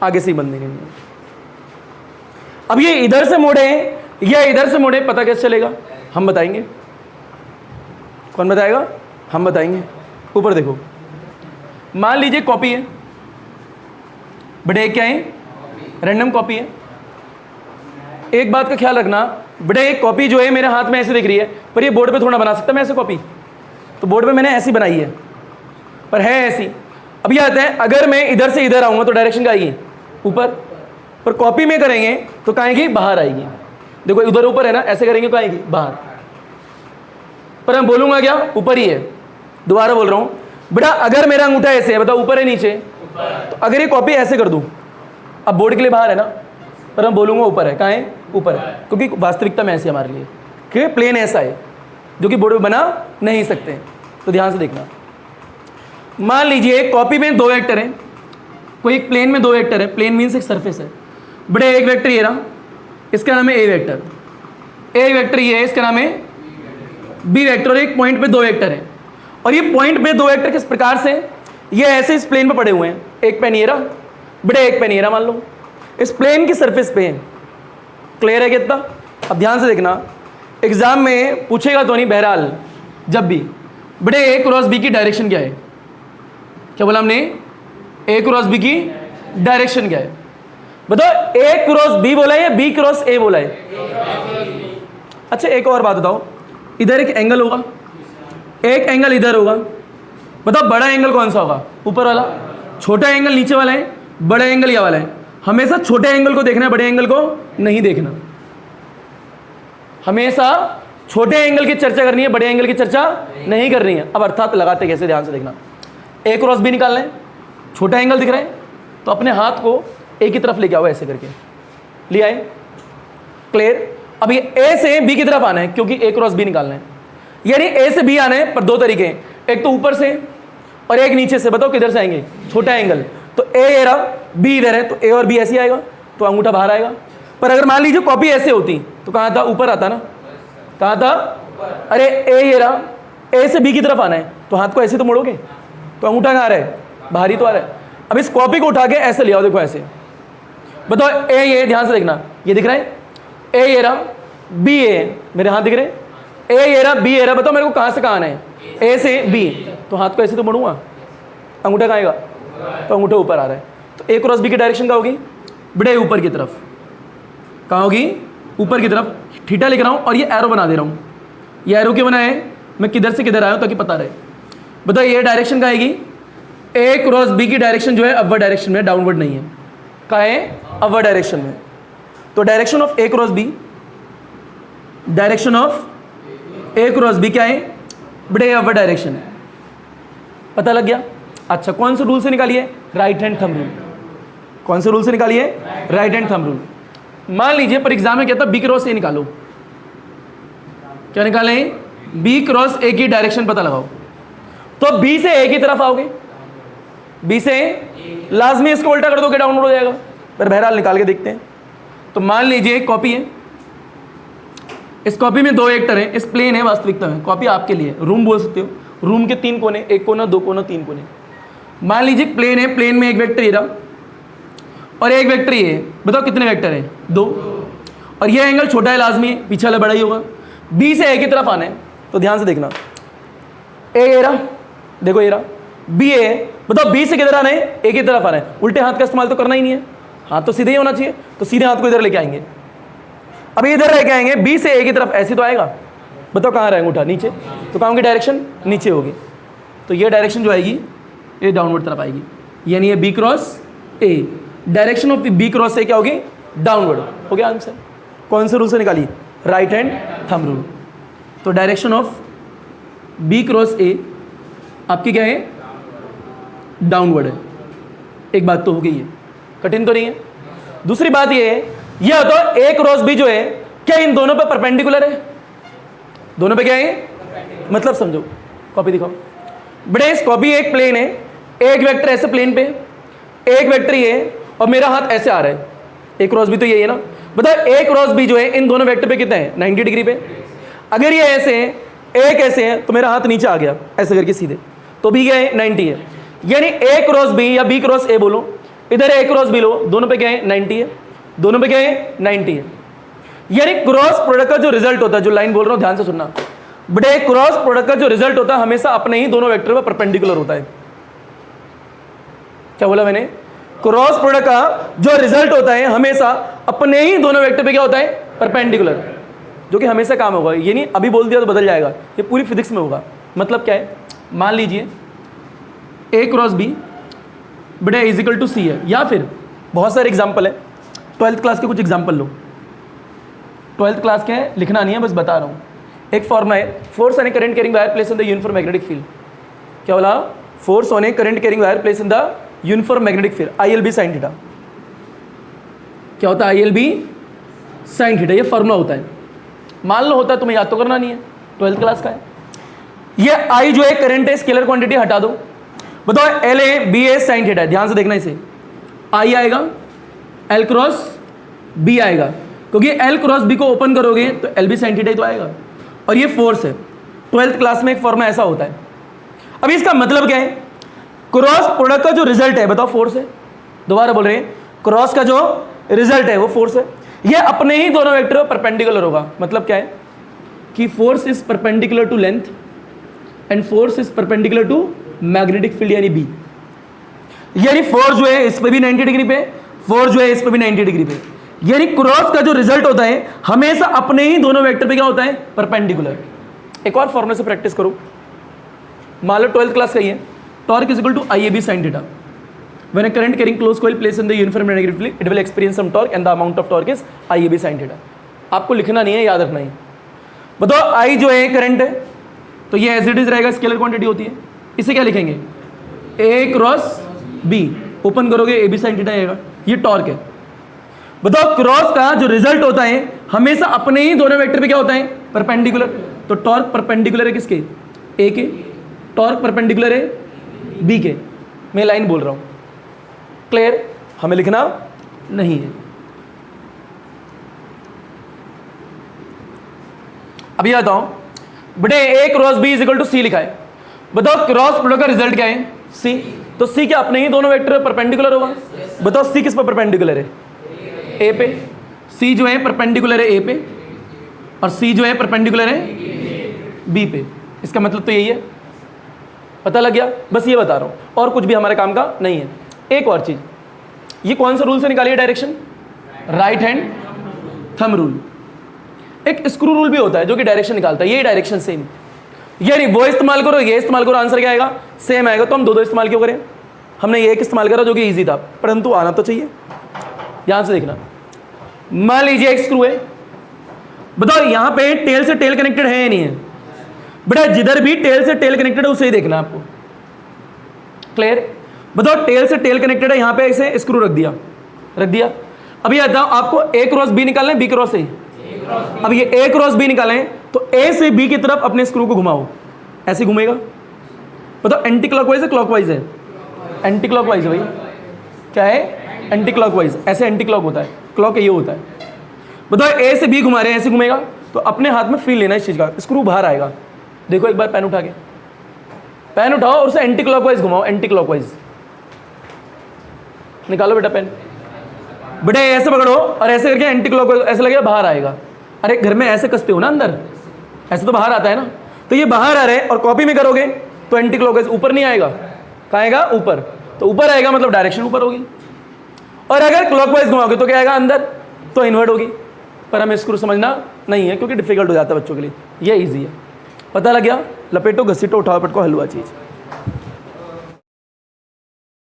आगे से ही बंद नहीं। अब ये इधर से मोड़े या इधर से मोड़े, पता कैसे चलेगा? हम बताएंगे। कौन बताएगा? हम बताएंगे। ऊपर देखो, मान लीजिए कॉपी है बेटे, क्या है? रैंडम कॉपी है। एक बात का ख्याल रखना बेटे, एक कॉपी जो है मेरे हाथ में ऐसे दिख रही है, पर ये बोर्ड पे थोड़ा बना सकता मैं ऐसे कॉपी, तो बोर्ड पे मैंने ऐसी बनाई है पर है ऐसी। अब ये आता है, अगर मैं इधर से इधर आऊँगा तो डायरेक्शन क्या आएगी? ऊपर। पर कॉपी में करेंगे तो कहाँ आएगी? बाहर आएगी। देखो उधर ऊपर है ना, ऐसे करेंगे तो आएगी बाहर। पर मैं बोलूँगा क्या? ऊपर ही है। दोबारा बोल रहा हूँ बेटा, अगर मेरा अंगूठा ऐसे है, बताओ ऊपर है नीचे? तो अगर ये कॉपी ऐसे कर दूँ, अब बोर्ड के लिए बाहर है ना, पर मैं बोलूँगा ऊपर है। कहाँ है? ऊपर है, क्योंकि वास्तविकता में ऐसी हमारे लिए कि प्लेन ऐसा है जो कि बोर्ड में बना नहीं सकते। तो ध्यान से देखना, मान लीजिए कॉपी में 2 वेक्टर हैं, कोई एक प्लेन में 2 वेक्टर है। प्लेन मीन्स एक सरफेस है बड़े, एक वेक्टर ये रहा, इसका नाम है A वेक्टर, एक वेक्टर ये है, इसका नाम है B वेक्टर, और एक पॉइंट पे 2 वेक्टर है। और ये पॉइंट पे 2 वेक्टर किस प्रकार से? ये ऐसे इस प्लेन पे पड़े हुए हैं, एक पेन ये रहा बड़े, एक पेन ये रहा, मान लो इस प्लेन की सरफेस पे है। क्लियर है कितना? अब ध्यान से देखना, एग्जाम में पूछेगा तो नहीं, बहरहाल जब भी बड़े A क्रॉस B की डायरेक्शन क्या है? क्या बोला हमने? A क्रॉस B की डायरेक्शन क्या है? बताओ, A क्रॉस B बोला है या B क्रॉस A बोला है? अच्छा एक और बात बताओ, इधर एक एंगल होगा, एक एंगल इधर होगा, बताओ बड़ा एंगल कौन सा होगा? ऊपर वाला। छोटा एंगल नीचे वाला है, बड़ा एंगल या वाला है? हमेशा छोटे एंगल को देखना है, बड़े एंगल को नहीं देखना। हमेशा छोटे एंगल की चर्चा करनी है, बड़े एंगल की चर्चा नहीं करनी है। अब अर्थात लगाते कैसे, ध्यान से देखना। A क्रॉस B निकालना है, छोटा एंगल दिख रहा है तो अपने हाथ को A की तरफ लेके आओ, ऐसे करके ले आए। क्लियर? अब ये A से B की तरफ आना है क्योंकि A क्रॉस B निकालना है, यानी A से B आना है। पर 2 तरीके हैं, एक तो ऊपर से और एक नीचे से। बताओ किधर से आएंगे? छोटा एंगल। तो A ये रहा, B इधर है, तो A और B ऐसे आएगा, तो अंगूठा बाहर आएगा। पर अगर मान लीजिए कॉपी ऐसे होती तो कहाँ था? ऊपर आता ना। कहाँ था? अरे A ये रहा, A से B की तरफ आना है तो हाथ को ऐसे तो मोड़ोगे, तो अंगूठा कहाँ आ रहा है? बाहर ही तो आ रहा है। अब इस कॉपी को उठा के ऐसे ले आओ, देखो ऐसे। बताओ A ये, ध्यान से देखना, ये दिख रहा है? A ये रहा, B ये, मेरे हाथ दिख रहे हैं? A ये रहा, B ये रहा, बताओ मेरे को कहाँ से कहाँ आना है? ए से बी, तो हाथ को ऐसे तो बढ़ूंगा, अंगूठा कहाँ आएगा, तो अंगूठा ऊपर आ रहा है, तो ए क्रॉस बी की डायरेक्शन क्या होगी, बड़े ऊपर की तरफ, कहाँ होगी, ऊपर की तरफ। थीटा लिख रहा हूँ और ये एरो बना दे रहा हूँ। ये एरो क्यों बनाए, मैं किधर से किधर आया हूँ ताकि पता रहे। बताओ ये डायरेक्शन क्या आएगी, ए क्रॉस बी की डायरेक्शन जो है अपवर्ड डायरेक्शन में, डाउनवर्ड नहीं है, कहाँ है, अपवर्ड डायरेक्शन में। तो direction of A cross B, direction of A cross B क्या है, बड़े अपवर्ड डायरेक्शन। पता लग गया। अच्छा, कौन से रूल से निकालिए, राइट हैंड थंब रूल। कौन से रूल से निकालिए, राइट हैंड थंब रूल। मान लीजिए पर एग्जाम में कहता बी क्रॉस ए निकालो, क्या निकालें, बी क्रॉस ए की डायरेक्शन पता लगाओ, तो बी से ए की तरफ आओगे, बी से लाजमी इसको उल्टा कर दोगे डाउनवर्ड हो जाएगा, पर बहरहाल निकाल के देखते हैं। तो मान लीजिए एक कॉपी है, इस कॉपी में 2 वेक्टर हैं, इस प्लेन है वास्तविकता में, कॉपी आपके लिए, रूम बोल सकते हो, रूम के 3 कोने, 1 कोना 2 कोना 3 कोने। मान लीजिए प्लेन है, प्लेन में एक वेक्टर ये रहा और एक वेक्टर ये है, बताओ कितने वेक्टर हैं, 2, और ये एंगल छोटा है लाजमी है, पीछे वाला बड़ा ही होगा। बी से ए की तरफ आना है, तो ध्यान से देखना, ए रहा, देखो ये रहा, बी ए, बताओ बी से किधर आना है, ए की तरफ आना है। उल्टे हाथ का इस्तेमाल तो करना ही नहीं है, हाथ तो सीधे ही होना चाहिए, तो सीधे हाथ को इधर लेके आएंगे। अभी इधर लेके आएंगे, बी से ए की तरफ, ऐसे तो आएगा, बताओ कहाँ रहेगा अंगूठा, नीचे, तो कहाँ की डायरेक्शन, नीचे होगी, तो ये डायरेक्शन जो आएगी ये डाउनवर्ड तरफ आएगी, यानी ये B cross A, direction of B cross A क्या होगी, डाउनवर्ड। हो गया आंसर। कौन से रूल से निकालिए, राइट हैंड थंब रूल। तो direction of B cross A आपकी क्या है, डाउनवर्ड है। एक बात तो हो गई है, कठिन तो नहीं है। दूसरी बात ये है, यह तो ए क्रॉस बी जो है क्या इन दोनों पे परपेंडिकुलर है, दोनों पे क्या है, मतलब समझो, कॉपी दिखाओ, बड़े इस कॉपी एक प्लेन है, एक वेक्टर ऐसे प्लेन पे, एक वेक्टर ये, और मेरा हाथ ऐसे आ रहा है, ए क्रॉस बी तो यही है ना। बताओ ए क्रॉस बी जो है इन दोनों वेक्टर पे कितना है, 90 डिग्री पे। अगर ये ऐसे है, एक ऐसे है, तो मेरा हाथ नीचे आ गया ऐसे करके सीधे, तो भी क्या है, 90 है। यानी ए क्रॉस बी या बी क्रॉस ए बोलो, इधर ए क्रॉस बी लो, दोनों पे क्या है, 90 है, दोनों पे क्या है, 90 है। यानी क्रॉस प्रोडक्ट का जो रिजल्ट होता है, जो लाइन बोल रहा हूं ध्यान से सुनना, बड़े क्रॉस प्रोडक्ट का जो रिजल्ट होता है हमेशा अपने ही दोनों वेक्टर पर परपेंडिकुलर होता है। क्या बोला मैंने, क्रॉस प्रोडक्ट का जो रिजल्ट होता है हमेशा अपने ही दोनों वेक्टर पे क्या होता है, परपेंडिकुलर, जो कि हमेशा काम होगा। ये नहीं अभी बोल दिया तो बदल जाएगा, ये पूरी फिजिक्स में होगा। मतलब क्या है, मान लीजिए ए क्रॉस बी बड़े इज इक्वल टू सी है, या फिर बहुत सारे एग्जाम्पल है, 12th क्लास के कुछ एग्जाम्पल लो। 12th क्लास के हैं, लिखना नहीं है, बस बता रहा हूँ। एक फॉर्मूला है, force on A current carrying wire place in the uniform magnetic field. क्या बोला, force on A current carrying wire place in the uniform magnetic field, ILB sin theta. क्या होता है, ILB sin थीटा, ये formula होता है। मान लो होता है, तुम्हें याद तो करना नहीं है, 12th क्लास का है। ये I जो है करंट है, स्केलर क्वांटिटी हटा दो, बताओ LA sin थीटा है। ध्यान से देखना, इसे I आएगा, L क्रॉस B आएगा, क्योंकि L क्रॉस B को ओपन करोगे तो LB sin थीटा ही तो आएगा, और ये फोर्स है। 12th क्लास में एक फॉर्मूला ऐसा होता है। अब इसका मतलब क्या है, क्रॉस प्रोडक्ट का जो रिजल्ट है, बताओ फोर्स है। दोबारा बोल रहे हैं, क्रॉस का जो रिजल्ट है वो फोर्स है, ये अपने ही दोनों वेक्टर पर परपेंडिकुलर होगा। मतलब क्या है कि force is perpendicular to length and force is perpendicular to magnetic field, यानी बी। यानी फोर्स जो है इस पे भी 90 डिग्री पे, फोर्स जो है इस पे भी 90 डिग्री पे। यानी क्रॉस का जो रिजल्ट होता है हमेशा अपने ही दोनों वेक्टर पे क्या होता है, परपेंडिकुलर। एक और फॉर्मूले से प्रैक्टिस करो। मान लो 12th क्लास का ही है, torque is equal to IAB sin थीटा। When a current carrying closed coil placed in the uniform magnetic field, it will experience some torque and the amount of torque is IAB sin theta. आपको लिखना नहीं है, याद रखना ही। बताओ I जो है करंट है, तो ये एज इट इज रहेगा, स्केलर क्वांटिटी होती है। इसे क्या लिखेंगे, A क्रॉस B, ओपन करोगे AB sin थीटा आएगा, ये टॉर्क है। बताओ क्रॉस का जो रिजल्ट होता है हमेशा अपने ही दोनों वेक्टर पे क्या होता है, परपेंडिकुलर। तो टॉर्क परपेंडिकुलर है किसके, A के, टॉर्क परपेंडिकुलर है B के। मैं लाइन बोल रहा हूं, क्लियर, हमें लिखना नहीं है। अभी बताओ बेटे, A cross B is equal to C लिखा है। बताओ क्रॉस प्रोडक्ट का रिजल्ट क्या है, C। तो C क्या अपने ही दोनों वेक्टर परपेंडिकुलर होगा। बताओ C किस पर परपेंडिकुलर है, A पे। C जो है परपेंडिकुलर है A पे, और C जो है परपेंडिकुलर है B पे। इसका मतलब तो यही है पता लग गया, बस ये बता रहा हूँ, और कुछ भी हमारे काम का नहीं है। एक और चीज़, ये कौन सा रूल से निकाली है direction? Right hand thumb rule. एक स्क्रू रूल भी होता है जो कि डायरेक्शन निकालता है, ये डायरेक्शन सेम, ये नहीं वो इस्तेमाल करो ये इस्तेमाल करो, आंसर क्या आएगा? सेम आएगा। तो हम दो इस्तेमाल क्यों करें? हमने ये एक इस्तेमाल करा जो कि इजी था, परंतु आना तो चाहिए। यहां से देखना, मान लीजिए एक स्क्रू है, बताओ यहां पे टेल से टेल कनेक्टेड है या नहीं है? बेटा जिधर भी टेल से टेल कनेक्टेड है उसे ही देखना आपको। क्लियर? बताओ टेल से टेल कनेक्टेड है, यहां पे ऐसे स्क्रू रख दिया। अब ये बताओ आपको ए क्रॉस बी निकालना है, बी क्रॉस ए। अब ये ए क्रॉस बी निकालें तो ए से बी की तरफ अपने स्क्रू को घुमाओ, ऐसे घूमेगा। बताओ एंटी क्लॉकवाइज है क्लॉकवाइज है? एंटी क्लॉकवाइज है भाई। क्या है? Anti clockwise. ऐसे एंटी क्लॉक होता है, क्लॉक ये होता है। बताओ ए से बी घुमा रहे हैं, ऐसे घूमेगा। तो अपने हाथ में फील लेना है इस चीज का, स्क्रू बाहर आएगा। देखो एक बार पेन उठा के, पेन उठाओ और उसे एंटी क्लॉकवाइज घुमाओ, एंटी क्लॉकवाइज। निकालो बेटा पेन, बेटा ऐसे पकड़ो और ऐसे करके एंटी क्लॉकवाइज, ऐसे लगेगा बाहर आएगा। अरे घर में ऐसे कसते हो ना अंदर, ऐसे तो बाहर आता है ना। तो ये बाहर आ रहे हैं और कॉपी में करोगे तो एंटी क्लॉकवाइज ऊपर नहीं आएगा, कहाँ आएगा? ऊपर। तो ऊपर आएगा मतलब डायरेक्शन ऊपर होगी, और अगर क्लॉकवाइज घुमाओगे तो क्या आएगा? अंदर। तो इन्वर्ट होगी। पर हमें स्क्रू समझना नहीं है क्योंकि डिफिकल्ट हो जाता है बच्चों के लिए, ये ईजी है। पता लग गया? लपेटो घसीटो उठाओ पटको हलवा चीज़।